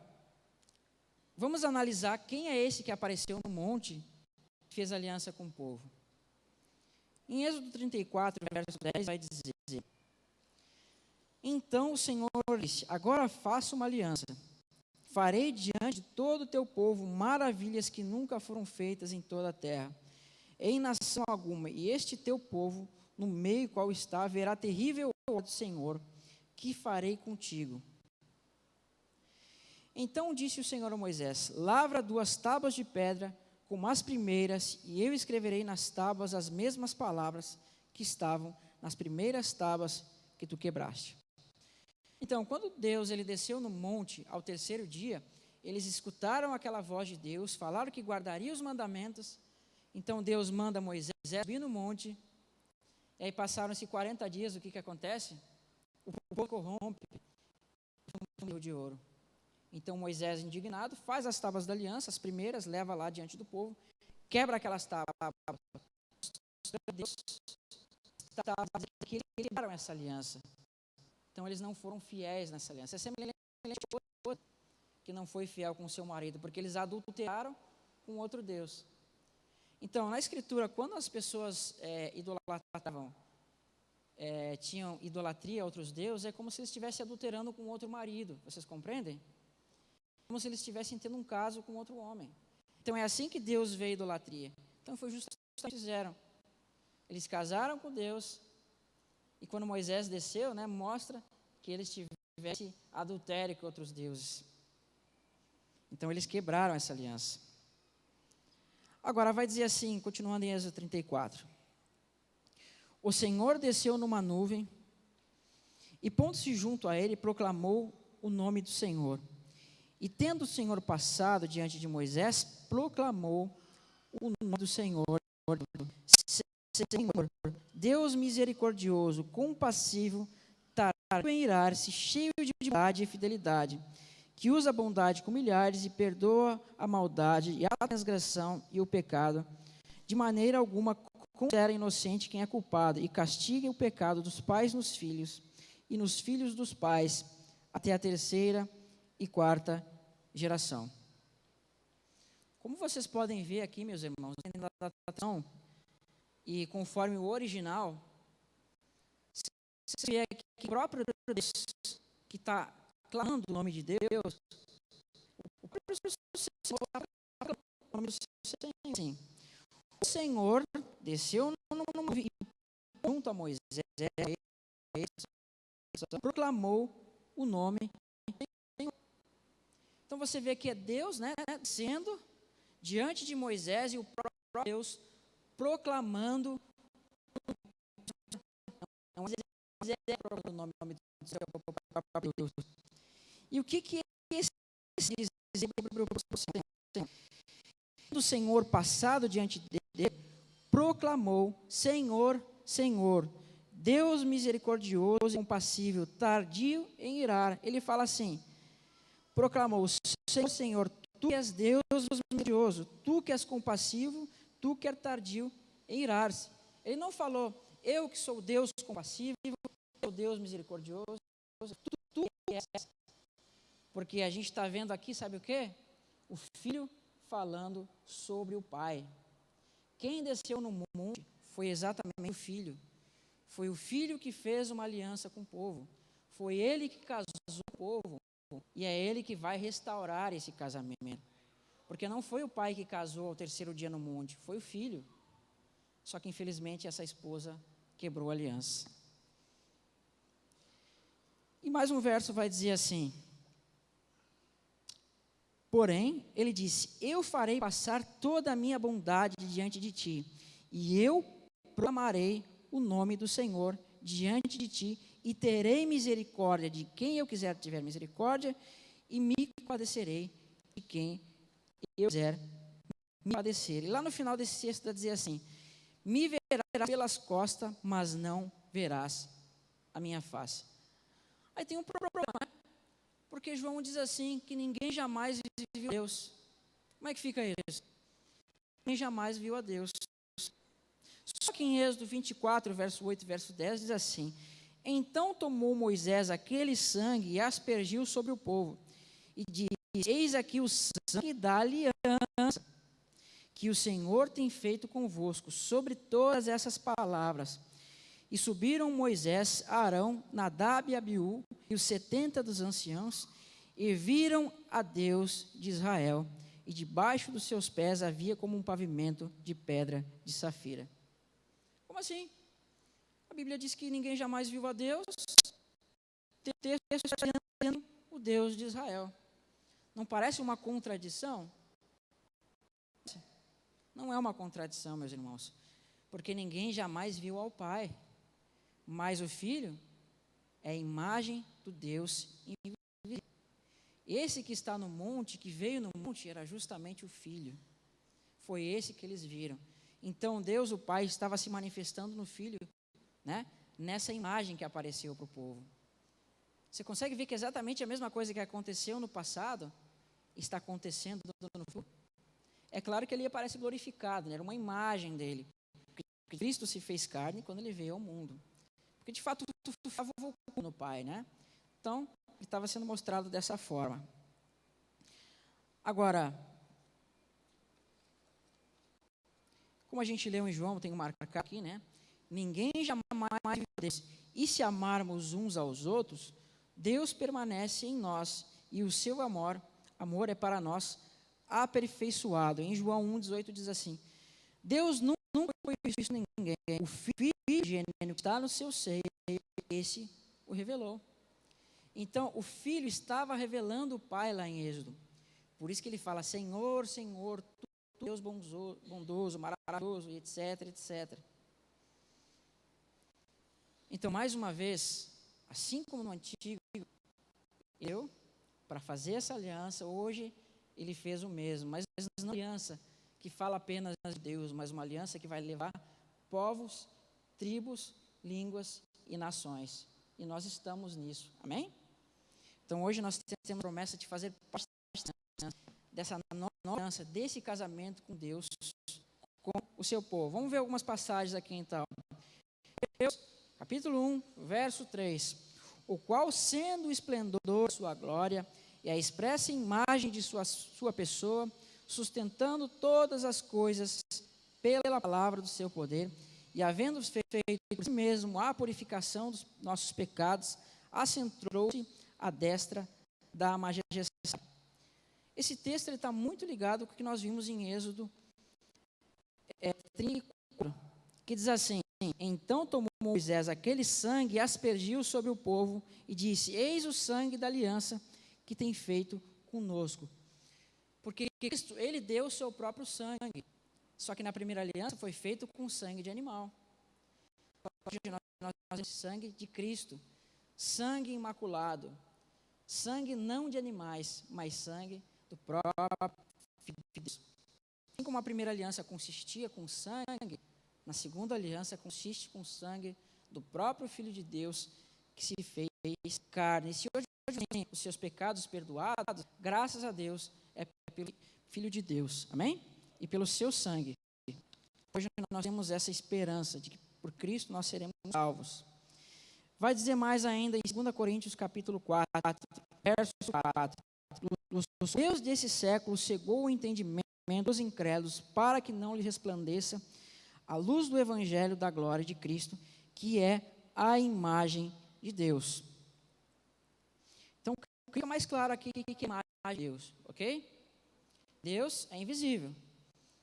vamos analisar quem é esse que apareceu no monte e fez aliança com o povo. Em Êxodo 34, verso 10, vai dizer: Então o Senhor disse: Agora faço uma aliança. Farei diante de todo o teu povo maravilhas que nunca foram feitas em toda a terra, em nação alguma. E este teu povo, no meio qual está, verá terrível obra do Senhor, que farei contigo. Então disse o Senhor a Moisés: Lavra 2 tábuas de pedra, como as primeiras, e eu escreverei nas tábuas as mesmas palavras que estavam nas primeiras tábuas que tu quebraste. Então, quando Deus ele desceu no monte ao 3º dia, eles escutaram aquela voz de Deus, falaram que guardaria os mandamentos. Então Deus manda Moisés subir no monte, e aí passaram-se 40 dias, o que acontece? O povo corrompe o rio de ouro. Então Moisés, indignado, faz as tábuas da aliança, as primeiras, leva lá diante do povo, quebra aquelas tábuas. Deus que eles quebraram essa aliança. Então eles não foram fiéis nessa aliança. É semelhante a outra que não foi fiel com o seu marido, porque eles adulteraram com outro Deus. Então, na Escritura, quando as pessoas idolatravam, tinham idolatria a outros deuses, é como se eles estivessem adulterando com outro marido. Vocês compreendem? Como se eles estivessem tendo um caso com outro homem. Então, é assim que Deus vê a idolatria. Então, foi justamente o que fizeram. Eles casaram com Deus, e quando Moisés desceu, mostra que eles tivessem adultério com outros deuses. Então, eles quebraram essa aliança. Agora, vai dizer assim, continuando em Êxodo 34. O Senhor desceu numa nuvem e, pondo-se junto a ele, proclamou o nome do Senhor. E, tendo o Senhor passado diante de Moisés, proclamou o nome do Senhor. Senhor, Deus misericordioso, compassivo, tardio em irar-se, cheio de bondade e fidelidade, que usa a bondade com milhares e perdoa a maldade e a transgressão e o pecado, de maneira alguma considera inocente quem é culpado, e castiga o pecado dos pais nos filhos, e nos filhos dos pais, até a 3ª e 4ª geração. Como vocês podem ver aqui, meus irmãos, na datação, e conforme o original, se é que o próprio Deus que está clamando o nome de Deus, o próprio nome do Senhor, sim. O Senhor desceu junto a Moisés, proclamou o nome do Senhor. Então você vê que é Deus, descendo diante de Moisés, e o próprio Deus proclamando o nome do Senhor. E o que é esse do Senhor passado diante dele, proclamou: Senhor, Senhor, Deus misericordioso e compassível, tardio em irar. Ele fala assim, proclamou: Senhor, Senhor, tu que és Deus misericordioso, tu que és compassivo, tu que és tardio em irar-se. Ele não falou: eu que sou Deus compassivo, eu Deus misericordioso, tu que és. Porque a gente está vendo aqui, sabe o quê? O Filho falando sobre o Pai. Quem desceu no monte foi exatamente o Filho. Foi o Filho que fez uma aliança com o povo. Foi ele que casou o povo e é ele que vai restaurar esse casamento. Porque não foi o pai que casou ao terceiro dia no monte, foi o filho. Só que infelizmente essa esposa quebrou a aliança. E mais um verso vai dizer assim: porém, ele disse: eu farei passar toda a minha bondade diante de ti, e eu proclamarei o nome do Senhor diante de ti, e terei misericórdia de quem eu quiser tiver misericórdia, e me compadecerei de quem eu quiser me compadecer. E lá no final desse texto vai dizer assim: me verás pelas costas, mas não verás a minha face. Aí tem um problema, porque João diz assim, que ninguém jamais viu a Deus. Como é que fica isso? Ninguém jamais viu a Deus. Só que em Êxodo 24, verso 8 e verso 10, diz assim: então tomou Moisés aquele sangue e aspergiu sobre o povo, e disse: eis aqui o sangue da aliança, que o Senhor tem feito convosco, sobre todas essas palavras. E subiram Moisés, Arão, Nadab e Abiú, e os 70 dos anciãos, e viram a Deus de Israel, e debaixo dos seus pés havia como um pavimento de pedra de safira. Como assim? A Bíblia diz que ninguém jamais viu a Deus. O texto está dizendo o Deus de Israel. Não parece uma contradição? Não é uma contradição, meus irmãos, porque ninguém jamais viu ao Pai, mas o Filho é a imagem do Deus invisível. Esse que está no monte, que veio no monte, era justamente o Filho. Foi esse que eles viram. Então Deus, o Pai, estava se manifestando no Filho, né? Nessa imagem que apareceu para o povo. Você consegue ver que exatamente a mesma coisa que aconteceu no passado está acontecendo no futuro? É claro que ele aparece glorificado, né? Era uma imagem dele. Porque Cristo se fez carne quando ele veio ao mundo. Porque de fato estava no Pai, né? Então, ele estava sendo mostrado dessa forma. Agora, como a gente leu em João, tenho que marcar aqui, né? Ninguém jamais viu Deus. E se amarmos uns aos outros, Deus permanece em nós, e o seu amor é para nós aperfeiçoado. Em João 1,18 diz assim: Deus nunca foi visto em ninguém, o Filho gênero que está no seu seio, esse o revelou. Então, o Filho estava revelando o Pai lá em Êxodo. Por isso que ele fala: Senhor, Senhor, tu Deus bondoso, maravilhoso, etc, etc. Então, mais uma vez, assim como no antigo, para fazer essa aliança, hoje ele fez o mesmo, mas não uma aliança que fala apenas de Deus, mas uma aliança que vai levar povos, tribos, línguas e nações. E nós estamos nisso, amém? Então hoje nós temos a promessa de fazer parte dessa nova aliança, desse casamento com Deus, com o seu povo. Vamos ver algumas passagens aqui então. Capítulo 1, verso 3. O qual, sendo o esplendor da sua glória e a expressa imagem de sua pessoa, sustentando todas as coisas pela palavra do seu poder, e havendo feito por si mesmo a purificação dos nossos pecados, assentou-se à destra da majestade. Esse texto está muito ligado com o que nós vimos em Êxodo 34, que diz assim: então tomou Moisés aquele sangue e aspergiu sobre o povo e disse: eis o sangue da aliança que tem feito conosco. Porque Cristo, ele deu o seu próprio sangue. Só que na primeira aliança foi feito com sangue de animal. Hoje nós temos sangue de Cristo, sangue imaculado, sangue não de animais, mas sangue do próprio Filho de Deus. Assim como a primeira aliança consistia com sangue, na segunda aliança consiste com sangue do próprio Filho de Deus que se fez carne. E se hoje tem os seus pecados perdoados, graças a Deus, é pelo Filho de Deus, amém? E pelo seu sangue. Hoje nós temos essa esperança de que por Cristo nós seremos salvos. Vai dizer mais ainda em 2 Coríntios capítulo 4, verso 4. O Deus desse século cegou o entendimento dos incrédulos para que não lhe resplandeça a luz do evangelho da glória de Cristo, que é a imagem de Deus. fica mais claro aqui que é a imagem de Deus, ok? Deus é invisível,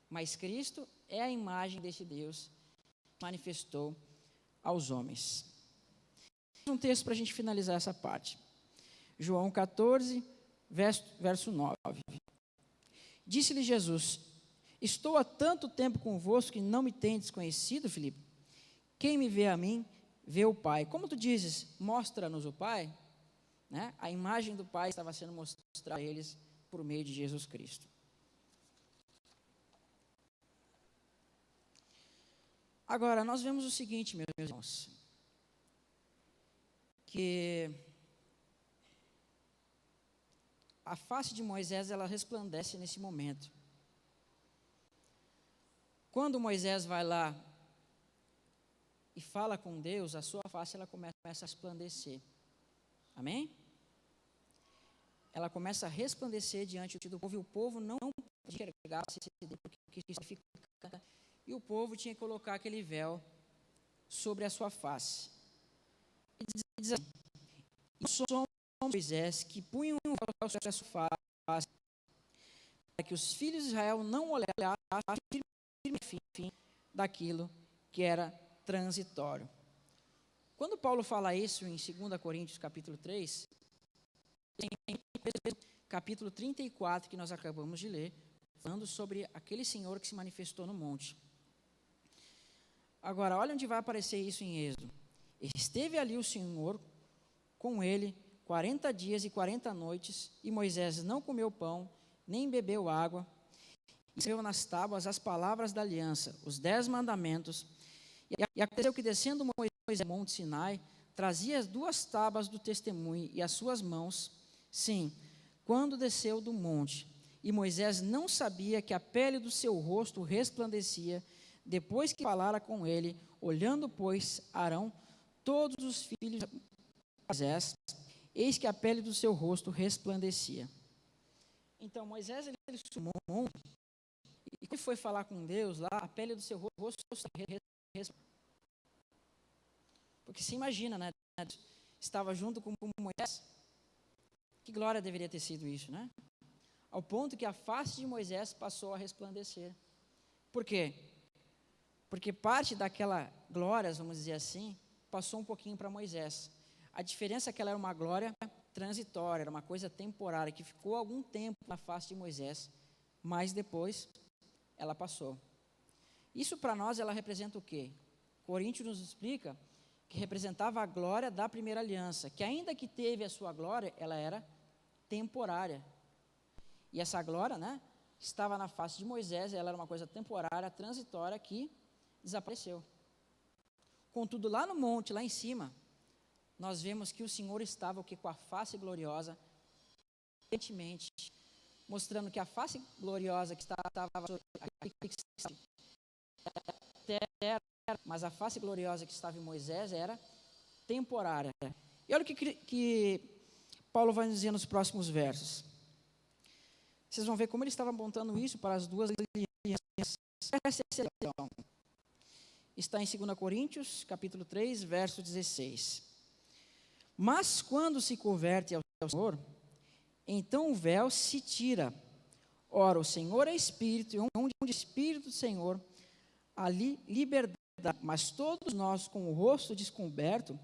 mas Cristo é a imagem desse Deus que manifestou aos homens. Um texto para a gente finalizar essa parte. João 14, verso 9. Disse-lhe Jesus: estou há tanto tempo convosco que não me tendes conhecido, Filipe? Quem me vê a mim, vê o Pai. Como tu dizes, mostra-nos o Pai, né? A imagem do Pai estava sendo mostrada a eles por meio de Jesus Cristo. Agora, nós vemos o seguinte, meus irmãos, que a face de Moisés, ela resplandece nesse momento. Quando Moisés vai lá e fala com Deus, a sua face ela começa a resplandecer. Amém? Ela começa a resplandecer diante do povo, e o povo não enxergava porque significa, e o povo tinha que colocar aquele véu sobre a sua face. E diz assim: e somos Moisés que punham um véu sobre a sua face, para que os filhos de Israel não olhassem fim daquilo que era transitório. Quando Paulo fala isso em 2 Coríntios capítulo 3, capítulo 34 que nós acabamos de ler, falando sobre aquele Senhor que se manifestou no monte. Agora, olha onde vai aparecer isso em Êxodo. Esteve ali o Senhor com ele 40 dias e 40 noites, e Moisés não comeu pão, nem bebeu água, e escreveu nas tábuas as palavras da aliança, os 10 mandamentos. E aconteceu que, descendo Moisés ao monte Sinai, trazia as 2 tábuas do testemunho e as suas mãos, sim, quando desceu do monte. E Moisés não sabia que a pele do seu rosto resplandecia, depois que falara com ele, olhando, pois, Arão, todos os filhos de Moisés, eis que a pele do seu rosto resplandecia. Então, Moisés, ele subiu ao monte, e quando foi falar com Deus lá, a pele do seu rosto resplandecia. Porque se imagina, né? Estava junto com Moisés, que glória deveria ter sido isso, né? Ao ponto que a face de Moisés passou a resplandecer. Por quê? Porque parte daquela glória, vamos dizer assim, passou um pouquinho para Moisés. A diferença é que ela era uma glória transitória, era uma coisa temporária, que ficou algum tempo na face de Moisés, mas depois ela passou. Isso para nós, ela representa o quê? Coríntios nos explica que representava a glória da primeira aliança, que ainda que teve a sua glória, ela era temporária. E essa glória, né, estava na face de Moisés, ela era uma coisa temporária, transitória, que desapareceu. Contudo, lá no monte, lá em cima, nós vemos que o Senhor estava com a face gloriosa, evidentemente, mostrando que a face gloriosa que estava mas a face gloriosa que estava em Moisés era temporária. E olha o que Paulo vai nos dizer nos próximos versos. Vocês vão ver como ele estava montando isso para as 2 alianças. Está em 2 Coríntios, capítulo 3, verso 16. Mas quando se converte ao Senhor, então o véu se tira. Ora, o Senhor é Espírito, e onde o Espírito do Senhor, ali liberdade. Mas todos nós, com o rosto descoberto,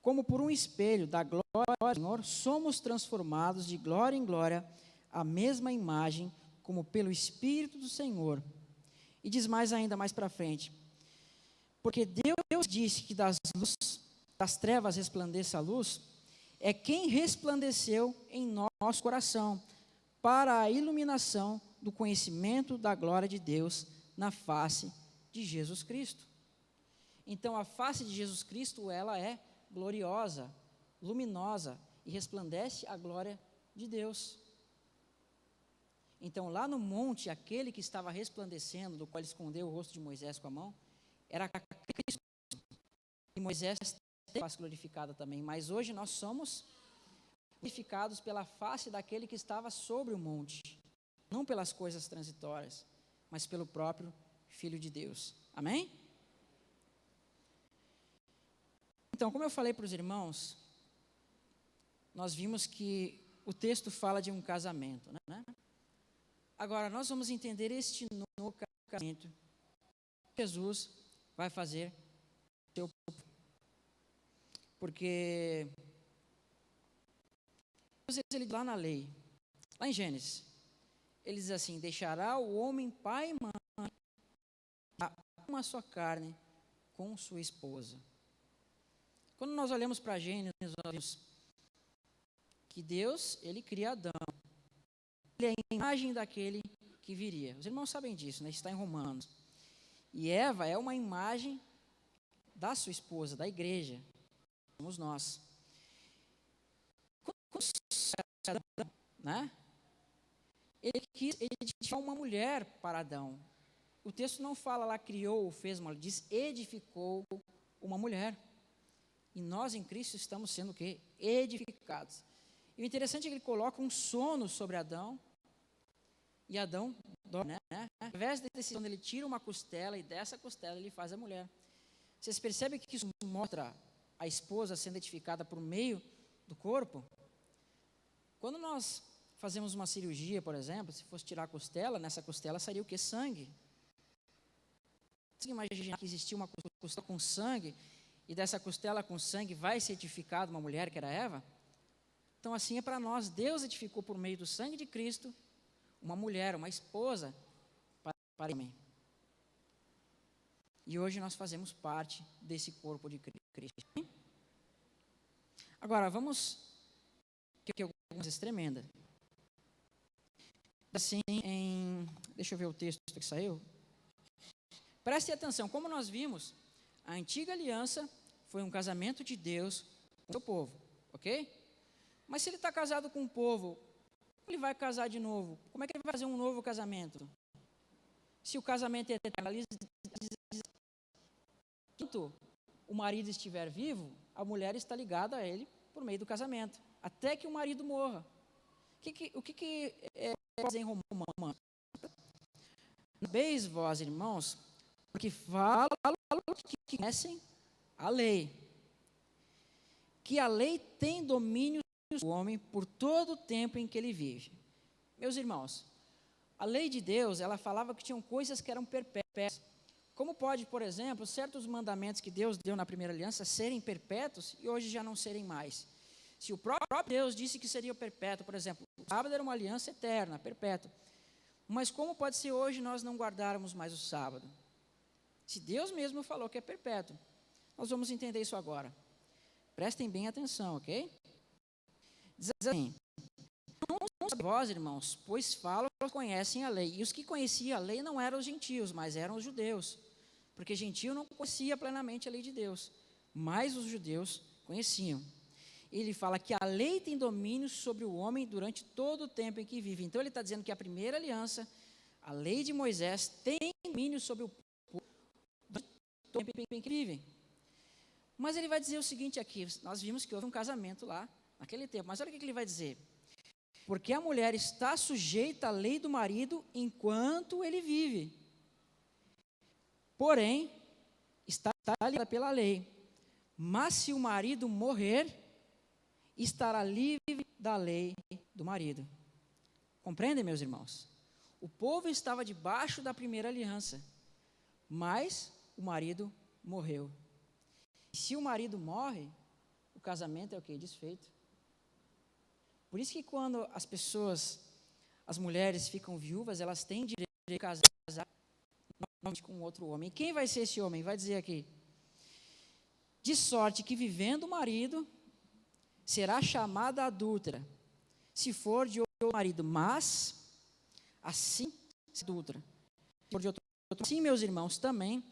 como por um espelho da glória do Senhor, somos transformados de glória em glória, a mesma imagem, como pelo Espírito do Senhor. E diz mais ainda, mais para frente: porque Deus disse que das trevas resplandeça a luz, é quem resplandeceu em nosso coração, para a iluminação do conhecimento da glória de Deus na face de Jesus Cristo. Então, a face de Jesus Cristo, ela é gloriosa, luminosa, e resplandece a glória de Deus. Então, lá no monte, aquele que estava resplandecendo, do qual escondeu o rosto de Moisés com a mão, era Cristo. E Moisés tem a face glorificada também, mas hoje nós somos glorificados pela face daquele que estava sobre o monte, não pelas coisas transitórias, mas pelo próprio Filho de Deus. Amém? Então, como eu falei para os irmãos, nós vimos que o texto fala de um casamento, né? Agora, nós vamos entender este novo casamento que Jesus vai fazer com o seu povo. Porque ele lá na lei, lá em Gênesis, ele diz assim: deixará o homem pai e mãe, uma só carne com sua esposa. Quando nós olhamos para Gênesis, nós vemos que Deus, ele cria Adão. Ele é a imagem daquele que viria. Os irmãos sabem disso, né? Está em Romanos. E Eva é uma imagem da sua esposa, da igreja. Somos nós. Né? Ele quis edificar uma mulher para Adão. O texto não fala lá criou ou fez uma, diz edificou uma mulher. E nós em Cristo estamos sendo o quê? Edificados. E o interessante é que ele coloca um sono sobre Adão. E Adão dorme, né? Através desse sono ele tira uma costela e dessa costela ele faz a mulher. Vocês percebem que isso mostra a esposa sendo edificada por meio do corpo? Quando nós fazemos uma cirurgia, por exemplo, se fosse tirar a costela, nessa costela sairia o quê? Sangue. Você imagina que existia uma costela com sangue, e dessa costela com sangue vai ser edificada uma mulher que era Eva? Então assim é para nós. Deus edificou por meio do sangue de Cristo uma mulher, uma esposa para mim. E hoje nós fazemos parte desse corpo de Cristo. Agora, vamos... que algumas coisas tremendas. Assim, deixa eu ver o texto que saiu. Preste atenção, como nós vimos, a antiga aliança foi um casamento de Deus com o seu povo, ok? Mas se ele está casado com um povo, ele vai casar de novo. Como é que ele vai fazer um novo casamento? Se o casamento é eterno, enquanto o marido estiver vivo, a mulher está ligada a ele por meio do casamento, até que o marido morra. O que é em Romanos? Sabeis vós, irmãos, porque fala que conhecem a lei, que a lei tem domínio do homem por todo o tempo em que ele vive. Meus irmãos, a lei de Deus, ela falava que tinham coisas que eram perpétuas. Como pode, por exemplo, certos mandamentos que Deus deu na primeira aliança serem perpétuos e hoje já não serem mais? Se o próprio Deus disse que seria perpétuo, por exemplo, o sábado era uma aliança eterna, perpétua. Mas como pode ser hoje nós não guardarmos mais o sábado? Se Deus mesmo falou que é perpétuo. Nós vamos entender isso agora. Prestem bem atenção, ok? Diz assim: vós, irmãos, pois falam, conhecem a lei. E os que conheciam a lei não eram os gentios, mas eram os judeus. Porque gentio não conhecia plenamente a lei de Deus, mas os judeus conheciam. Ele fala que a lei tem domínio sobre o homem durante todo o tempo em que vive. Então ele está dizendo que a primeira aliança, a lei de Moisés, tem domínio sobre o povo durante todo o tempo em que vive. Mas ele vai dizer o seguinte aqui: nós vimos que houve um casamento lá naquele tempo, mas olha o que ele vai dizer: porque a mulher está sujeita à lei do marido enquanto ele vive, porém está ligada pela lei, mas se o marido morrer, estará livre da lei do marido. Compreendem, meus irmãos? O povo estava debaixo da primeira aliança, mas o marido morreu. E se o marido morre, o casamento é o quê? Desfeito. Por isso que quando as pessoas, as mulheres ficam viúvas, elas têm direito de casar com outro homem. E quem vai ser esse homem? Vai dizer aqui: de sorte que vivendo o marido, será chamada adúltera, se for de outro marido, mas assim adúltera. Se for de outro, assim, meus irmãos, também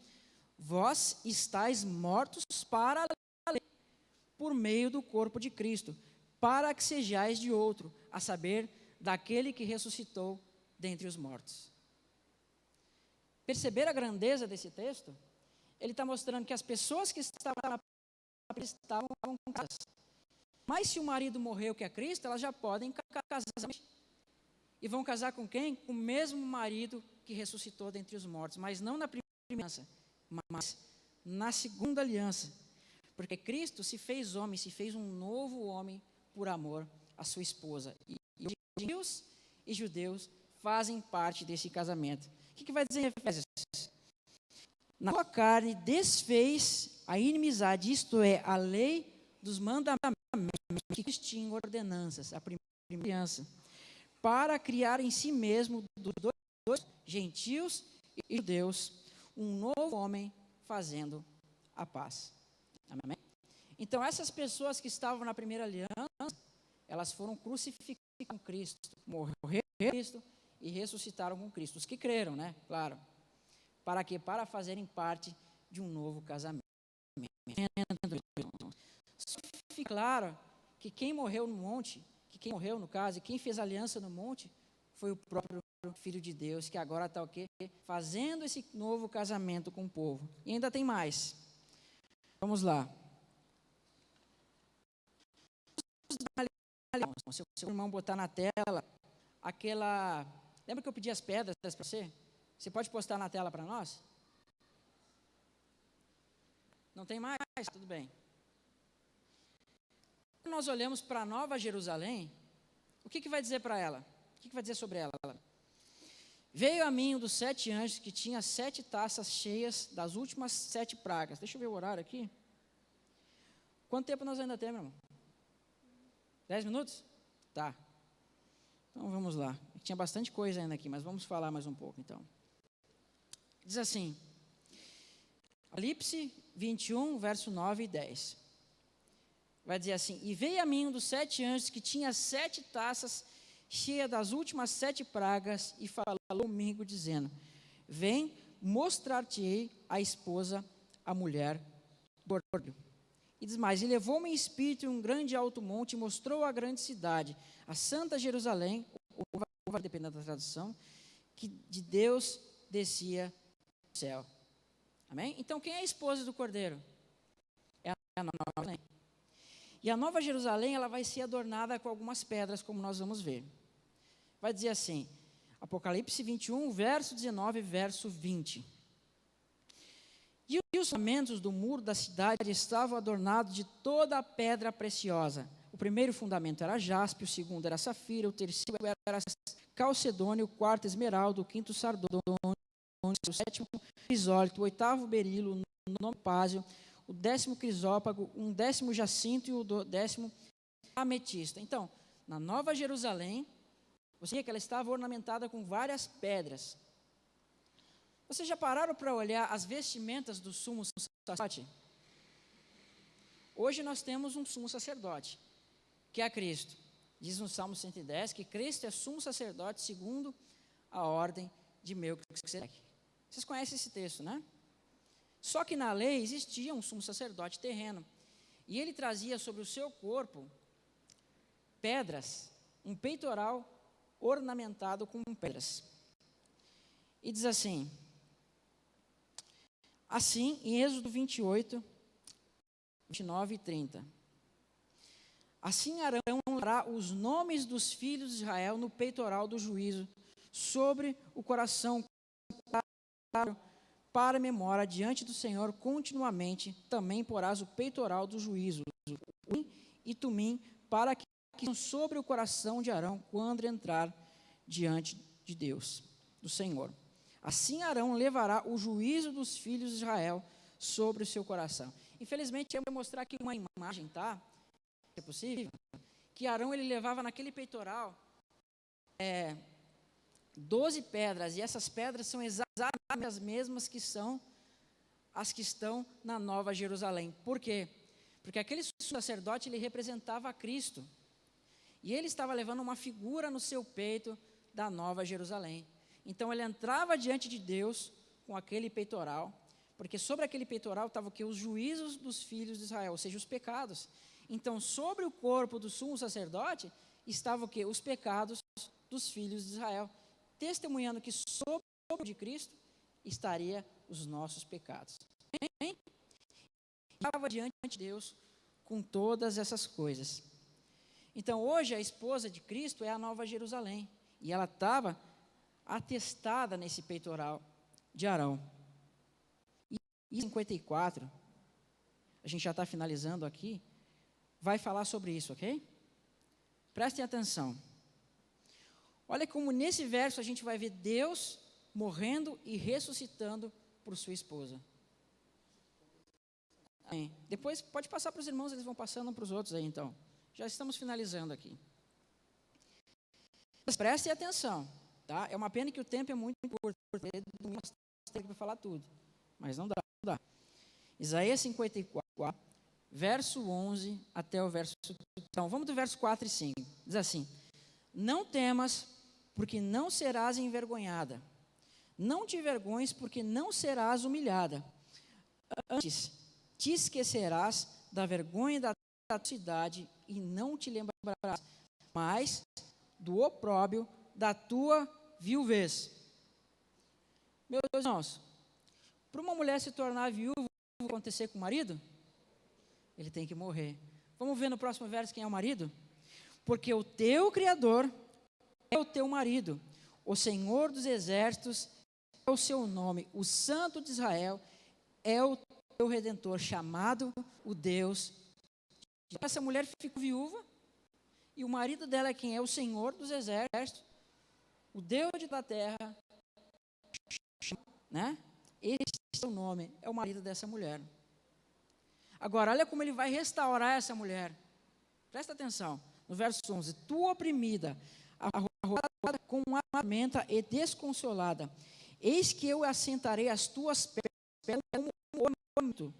vós estáis mortos para a lei, por meio do corpo de Cristo, para que sejais de outro, a saber, daquele que ressuscitou dentre os mortos. Perceber a grandeza desse texto? Ele está mostrando que as pessoas que estavam casadas, mas se o marido morreu, que é Cristo, elas já podem casar. E vão casar com quem? Com o mesmo marido que ressuscitou dentre os mortos, mas não na primeira aliança, mas na segunda aliança. Porque Cristo se fez homem, se fez um novo homem por amor a sua esposa. E gentios e judeus fazem parte desse casamento. O que vai dizer em Efésios? Na sua carne desfez a inimizade, isto é, a lei dos mandamentos que distinguem ordenanças, a primeira aliança, para criar em si mesmo dos dois gentios e judeus um novo homem fazendo a paz. Amém? Então, essas pessoas que estavam na primeira aliança, elas foram crucificadas com Cristo, morreram com Cristo e ressuscitaram com Cristo. Os que creram, né? Claro. Para quê? Para fazerem parte de um novo casamento. Fica claro que quem morreu no monte, que quem morreu no caso, e quem fez aliança no monte, foi o próprio Filho de Deus, que agora está o quê? Fazendo esse novo casamento com o povo. E ainda tem mais. Vamos lá. Se o seu irmão botar na tela aquela... Lembra que eu pedi as pedras para você? Você pode postar na tela para nós? Não tem mais? Tudo bem. Quando nós olhamos para a Nova Jerusalém, o que vai dizer para ela? O que vai dizer sobre ela? Veio a mim um dos 7 anjos que tinha 7 taças cheias das últimas 7 pragas. Deixa eu ver o horário aqui. Quanto tempo nós ainda temos, meu irmão? 10 minutos? Tá. Então vamos lá. Tinha bastante coisa ainda aqui, mas vamos falar mais um pouco então. Diz assim, Apocalipse 21, verso 9 e 10. Vai dizer assim, e veio a mim um dos 7 anjos que tinha 7 taças cheias das últimas 7 pragas e falou comigo dizendo, vem, mostrar-te-ei a esposa, a mulher do Cordeiro. E diz mais, e levou-me em espírito em um grande alto monte e mostrou a grande cidade, a santa Jerusalém, ou vai depender da tradução, que de Deus descia do céu. Amém? Então, quem é a esposa do Cordeiro? É a Nova Jerusalém. E a Nova Jerusalém, ela vai ser adornada com algumas pedras, como nós vamos ver. Vai dizer assim, Apocalipse 21, verso 19, verso 20. E os fundamentos do muro da cidade estavam adornados de toda a pedra preciosa. O primeiro fundamento era jaspe, o segundo era safira, o terceiro era calcedônio, o quarto esmeralda, o quinto sardônio, o sétimo crisólito, o oitavo berilo, o nono topázio, o 10º crisópago, um 10º jacinto e o 10º ametista. Então, na Nova Jerusalém, você vê que ela estava ornamentada com várias pedras. Vocês já pararam para olhar as vestimentas do sumo sacerdote? Hoje nós temos um sumo sacerdote, que é Cristo. Diz no Salmo 110 que Cristo é sumo sacerdote segundo a ordem de Melquisedeque. Vocês conhecem esse texto, né? Só que na lei existia um sumo sacerdote terreno. E ele trazia sobre o seu corpo pedras, um peitoral ornamentado com pedras. E diz assim, em Êxodo 28, 29 e 30. Assim Arão lerá os nomes dos filhos de Israel no peitoral do juízo, sobre o coração, para memória diante do Senhor continuamente, também porás o peitoral do juízo, e tumim, para que sobre o coração de Arão, quando entrar diante de Deus, do Senhor. Assim Arão levará o juízo dos filhos de Israel sobre o seu coração. Infelizmente, eu vou mostrar aqui uma imagem, tá? Se é possível, que Arão ele levava naquele peitoral 12 pedras, e essas pedras são exatamente as mesmas que são as que estão na Nova Jerusalém. Por quê? Porque aquele sacerdote ele representava a Cristo, e ele estava levando uma figura no seu peito da Nova Jerusalém. Então ele entrava diante de Deus com aquele peitoral, porque sobre aquele peitoral estavam os juízos dos filhos de Israel, ou seja, os pecados. Então sobre o corpo do sumo sacerdote estavam os pecados dos filhos de Israel, testemunhando que sobre o corpo de Cristo estaria os nossos pecados. Amém? E estava diante de Deus com todas essas coisas. Então hoje a esposa de Cristo é a Nova Jerusalém, e ela estava atestada nesse peitoral de Arão. E 54, a gente já está finalizando aqui, vai falar sobre isso, ok? Prestem atenção. Olha como nesse verso a gente vai ver Deus morrendo e ressuscitando por sua esposa. Amém. Depois pode passar para os irmãos, eles vão passando para os outros aí então. Já estamos finalizando aqui. Mas prestem atenção, tá? É uma pena que o tempo é muito curto, não tem que falar tudo, mas não dá. Isaías 54, verso 11 até o verso... Então, vamos do verso 4 e 5. Diz assim: não temas, porque não serás envergonhada. Não te envergonhes, porque não serás humilhada. Antes, te esquecerás da vergonha da cidade e não te lembrarás mais do opróbrio da tua viuvez. Meus irmãos, para uma mulher se tornar viúva, o que vai acontecer com o marido? Ele tem que morrer. Vamos ver no próximo verso quem é o marido? Porque o teu Criador é o teu marido, o Senhor dos exércitos é o seu nome, o Santo de Israel é o teu Redentor, chamado o Deus. Essa mulher ficou viúva, e o marido dela é quem? É o Senhor dos exércitos, o Deus da terra, né? Esse é o nome, é o marido dessa mulher. Agora, olha como ele vai restaurar essa mulher. Presta atenção, no verso 11: tu oprimida, arrolada com uma tormenta e desconsolada, eis que eu assentarei as tuas pernas como um ornamento,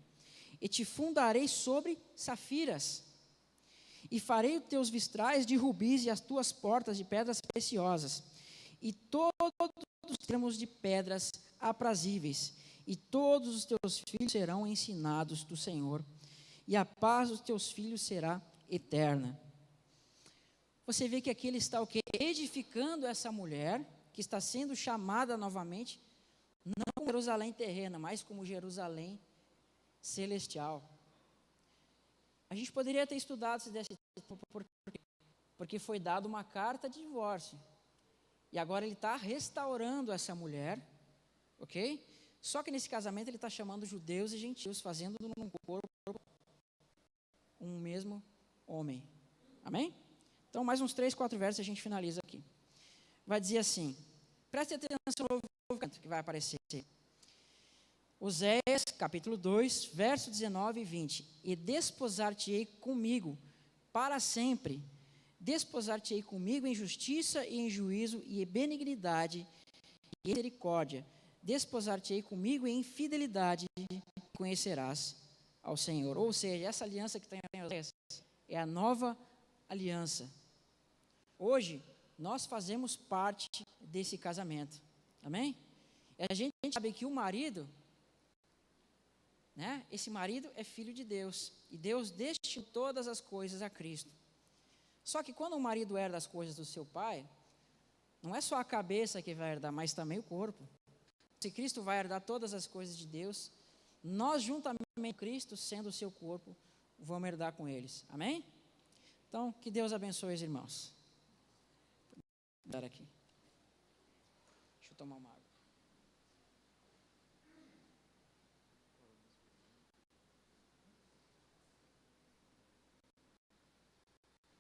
e te fundarei sobre safiras, e farei os teus vitrais de rubis e as tuas portas de pedras preciosas, e todos os termos de pedras aprazíveis, e todos os teus filhos serão ensinados do Senhor, e a paz dos teus filhos será eterna. Você vê que aqui ele está o quê? Edificando essa mulher, que está sendo chamada novamente, não como Jerusalém terrena, mas como Jerusalém celestial. A gente poderia ter estudado se desse porque foi dada uma carta de divórcio. E agora ele está restaurando essa mulher, ok? Só que nesse casamento ele está chamando judeus e gentios, fazendo num corpo um mesmo homem. Amém? Então, mais uns 3, 4 versos e a gente finaliza aqui. Vai dizer assim, preste atenção no novo canto que vai aparecer. Oséias, capítulo 2, verso 19 e 20. E desposar-te-ei comigo para sempre. Desposar-te-ei comigo em justiça e em juízo e em benignidade e misericórdia. Desposar-te-ei comigo em fidelidade e conhecerás ao Senhor. Ou seja, essa aliança que está em Oséias é a nova aliança. Hoje, nós fazemos parte desse casamento. Amém? E a gente sabe que o marido, né, esse marido é filho de Deus. E Deus destinou todas as coisas a Cristo. Só que quando o marido herda as coisas do seu pai, não é só a cabeça que vai herdar, mas também o corpo. Se Cristo vai herdar todas as coisas de Deus, nós juntamente com Cristo, sendo o seu corpo, vamos herdar com eles. Amém? Então, que Deus abençoe os irmãos. Vou dar aqui. Deixa eu tomar uma água.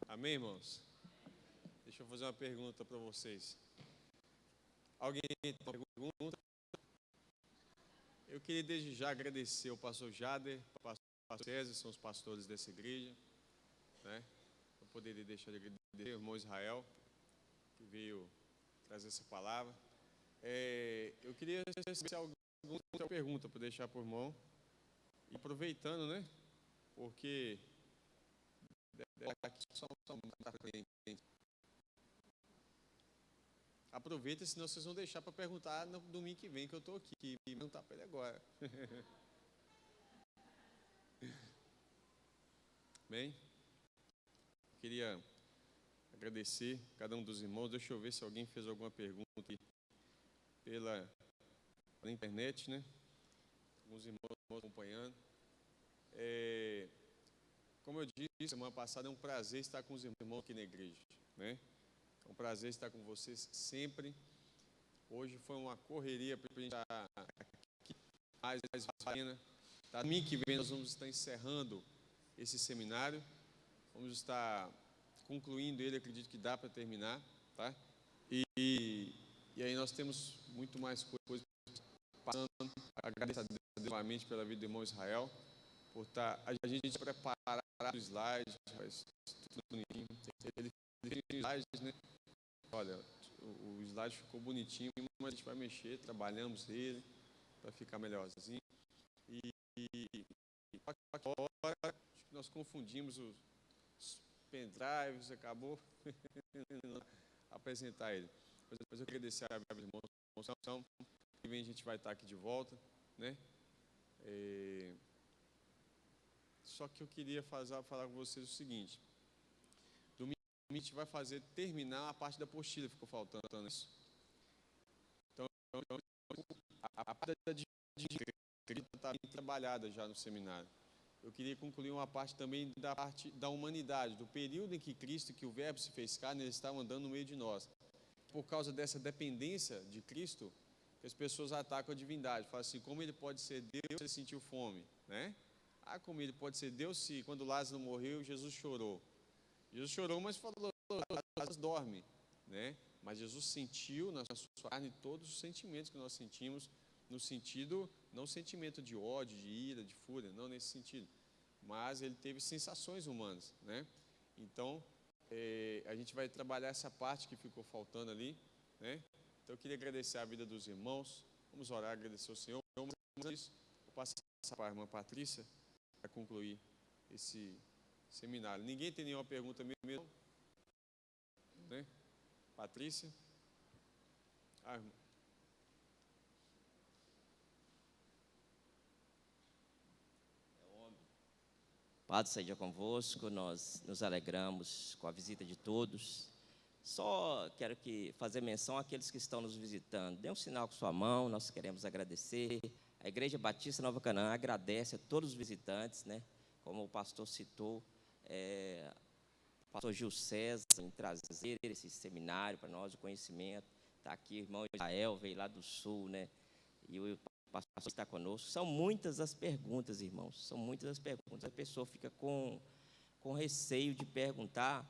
Amém, irmãos? Deixa eu fazer uma pergunta para vocês. Alguém tem uma pergunta? Eu queria desde já agradecer ao pastor Jader, ao pastor César, são os pastores dessa igreja, né? Eu poderia deixar de agradecer ao irmão Israel, que veio trazer essa palavra. Eu queria saber se alguém tem alguma pergunta para deixar para o irmão. E aproveitando, né? Porque aproveita, senão vocês vão deixar para perguntar no domingo que vem que eu estou aqui. E perguntar para ele agora. Bem, queria agradecer cada um dos irmãos. Deixa eu ver se alguém fez alguma pergunta aqui pela internet, né? Alguns irmãos acompanhando. Como eu disse semana passada, é um prazer estar com os irmãos aqui na igreja, né? É um prazer estar com vocês sempre. Hoje foi uma correria para a gente estar aqui mais vacina. Domingo que vem nós vamos estar encerrando esse seminário. Vamos estar concluindo ele, acredito que dá para terminar, tá? E aí nós temos muito mais coisas passando. Agradeço a Deus novamente pela vida do irmão Israel, por estar a gente preparar o slide, tudo bonitinho. Ele fez slides, né? Olha, o slide ficou bonitinho, mas a gente vai mexer, trabalhamos ele para ficar melhorzinho. E agora acho que nós confundimos os pendrives, acabou apresentar ele. Mas eu queria agradecer a minha irmã, que vem a gente vai estar aqui de volta, né? Só que eu queria falar com vocês o seguinte: domingo a gente vai terminar a parte da apostila, ficou faltando isso. Então a parte da escrita está bem trabalhada já no seminário. Eu queria concluir uma parte também da parte da humanidade, do período em que Cristo, que o Verbo se fez carne, ele estava andando no meio de nós. Por causa dessa dependência de Cristo, que as pessoas atacam a divindade. Falam assim: como ele pode ser Deus se ele sentiu fome, né? Ah, como ele pode ser Deus se quando Lázaro morreu, Jesus chorou. Jesus chorou, mas falou: Lázaro dorme, né? Mas Jesus sentiu na sua carne todos os sentimentos que nós sentimos, no sentido, não sentimento de ódio, de ira, de fúria, não nesse sentido, mas ele teve sensações humanas, né? Então, a gente vai trabalhar essa parte que ficou faltando ali, né? Então, eu queria agradecer a vida dos irmãos, vamos orar, agradecer ao Senhor. Mas vou passar para a irmã Patrícia para concluir esse seminário. Ninguém tem nenhuma pergunta mesmo, né? Patrícia? Irmã. Paz seja convosco, nós nos alegramos com a visita de todos. Só quero fazer menção àqueles que estão nos visitando. Dê um sinal com sua mão, nós queremos agradecer. A Igreja Batista Nova Canaã agradece a todos os visitantes, né? Como o pastor citou, o pastor Gil César, em trazer esse seminário para nós, o conhecimento. Está aqui o irmão Israel, veio lá do sul, né? E o pastor está conosco. São muitas as perguntas, irmãos, são muitas as perguntas. A pessoa fica com receio de perguntar.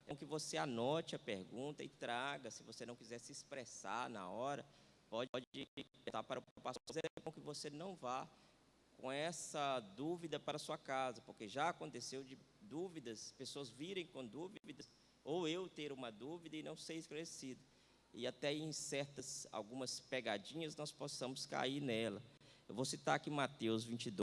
É bom que você anote a pergunta e traga. Se você não quiser se expressar na hora, pode perguntar para o pastor. É bom que você não vá com essa dúvida para a sua casa, porque já aconteceu de dúvidas, pessoas virem com dúvidas, ou eu ter uma dúvida e não ser esclarecido. E até em algumas pegadinhas nós possamos cair nela. Eu vou citar aqui Mateus 22.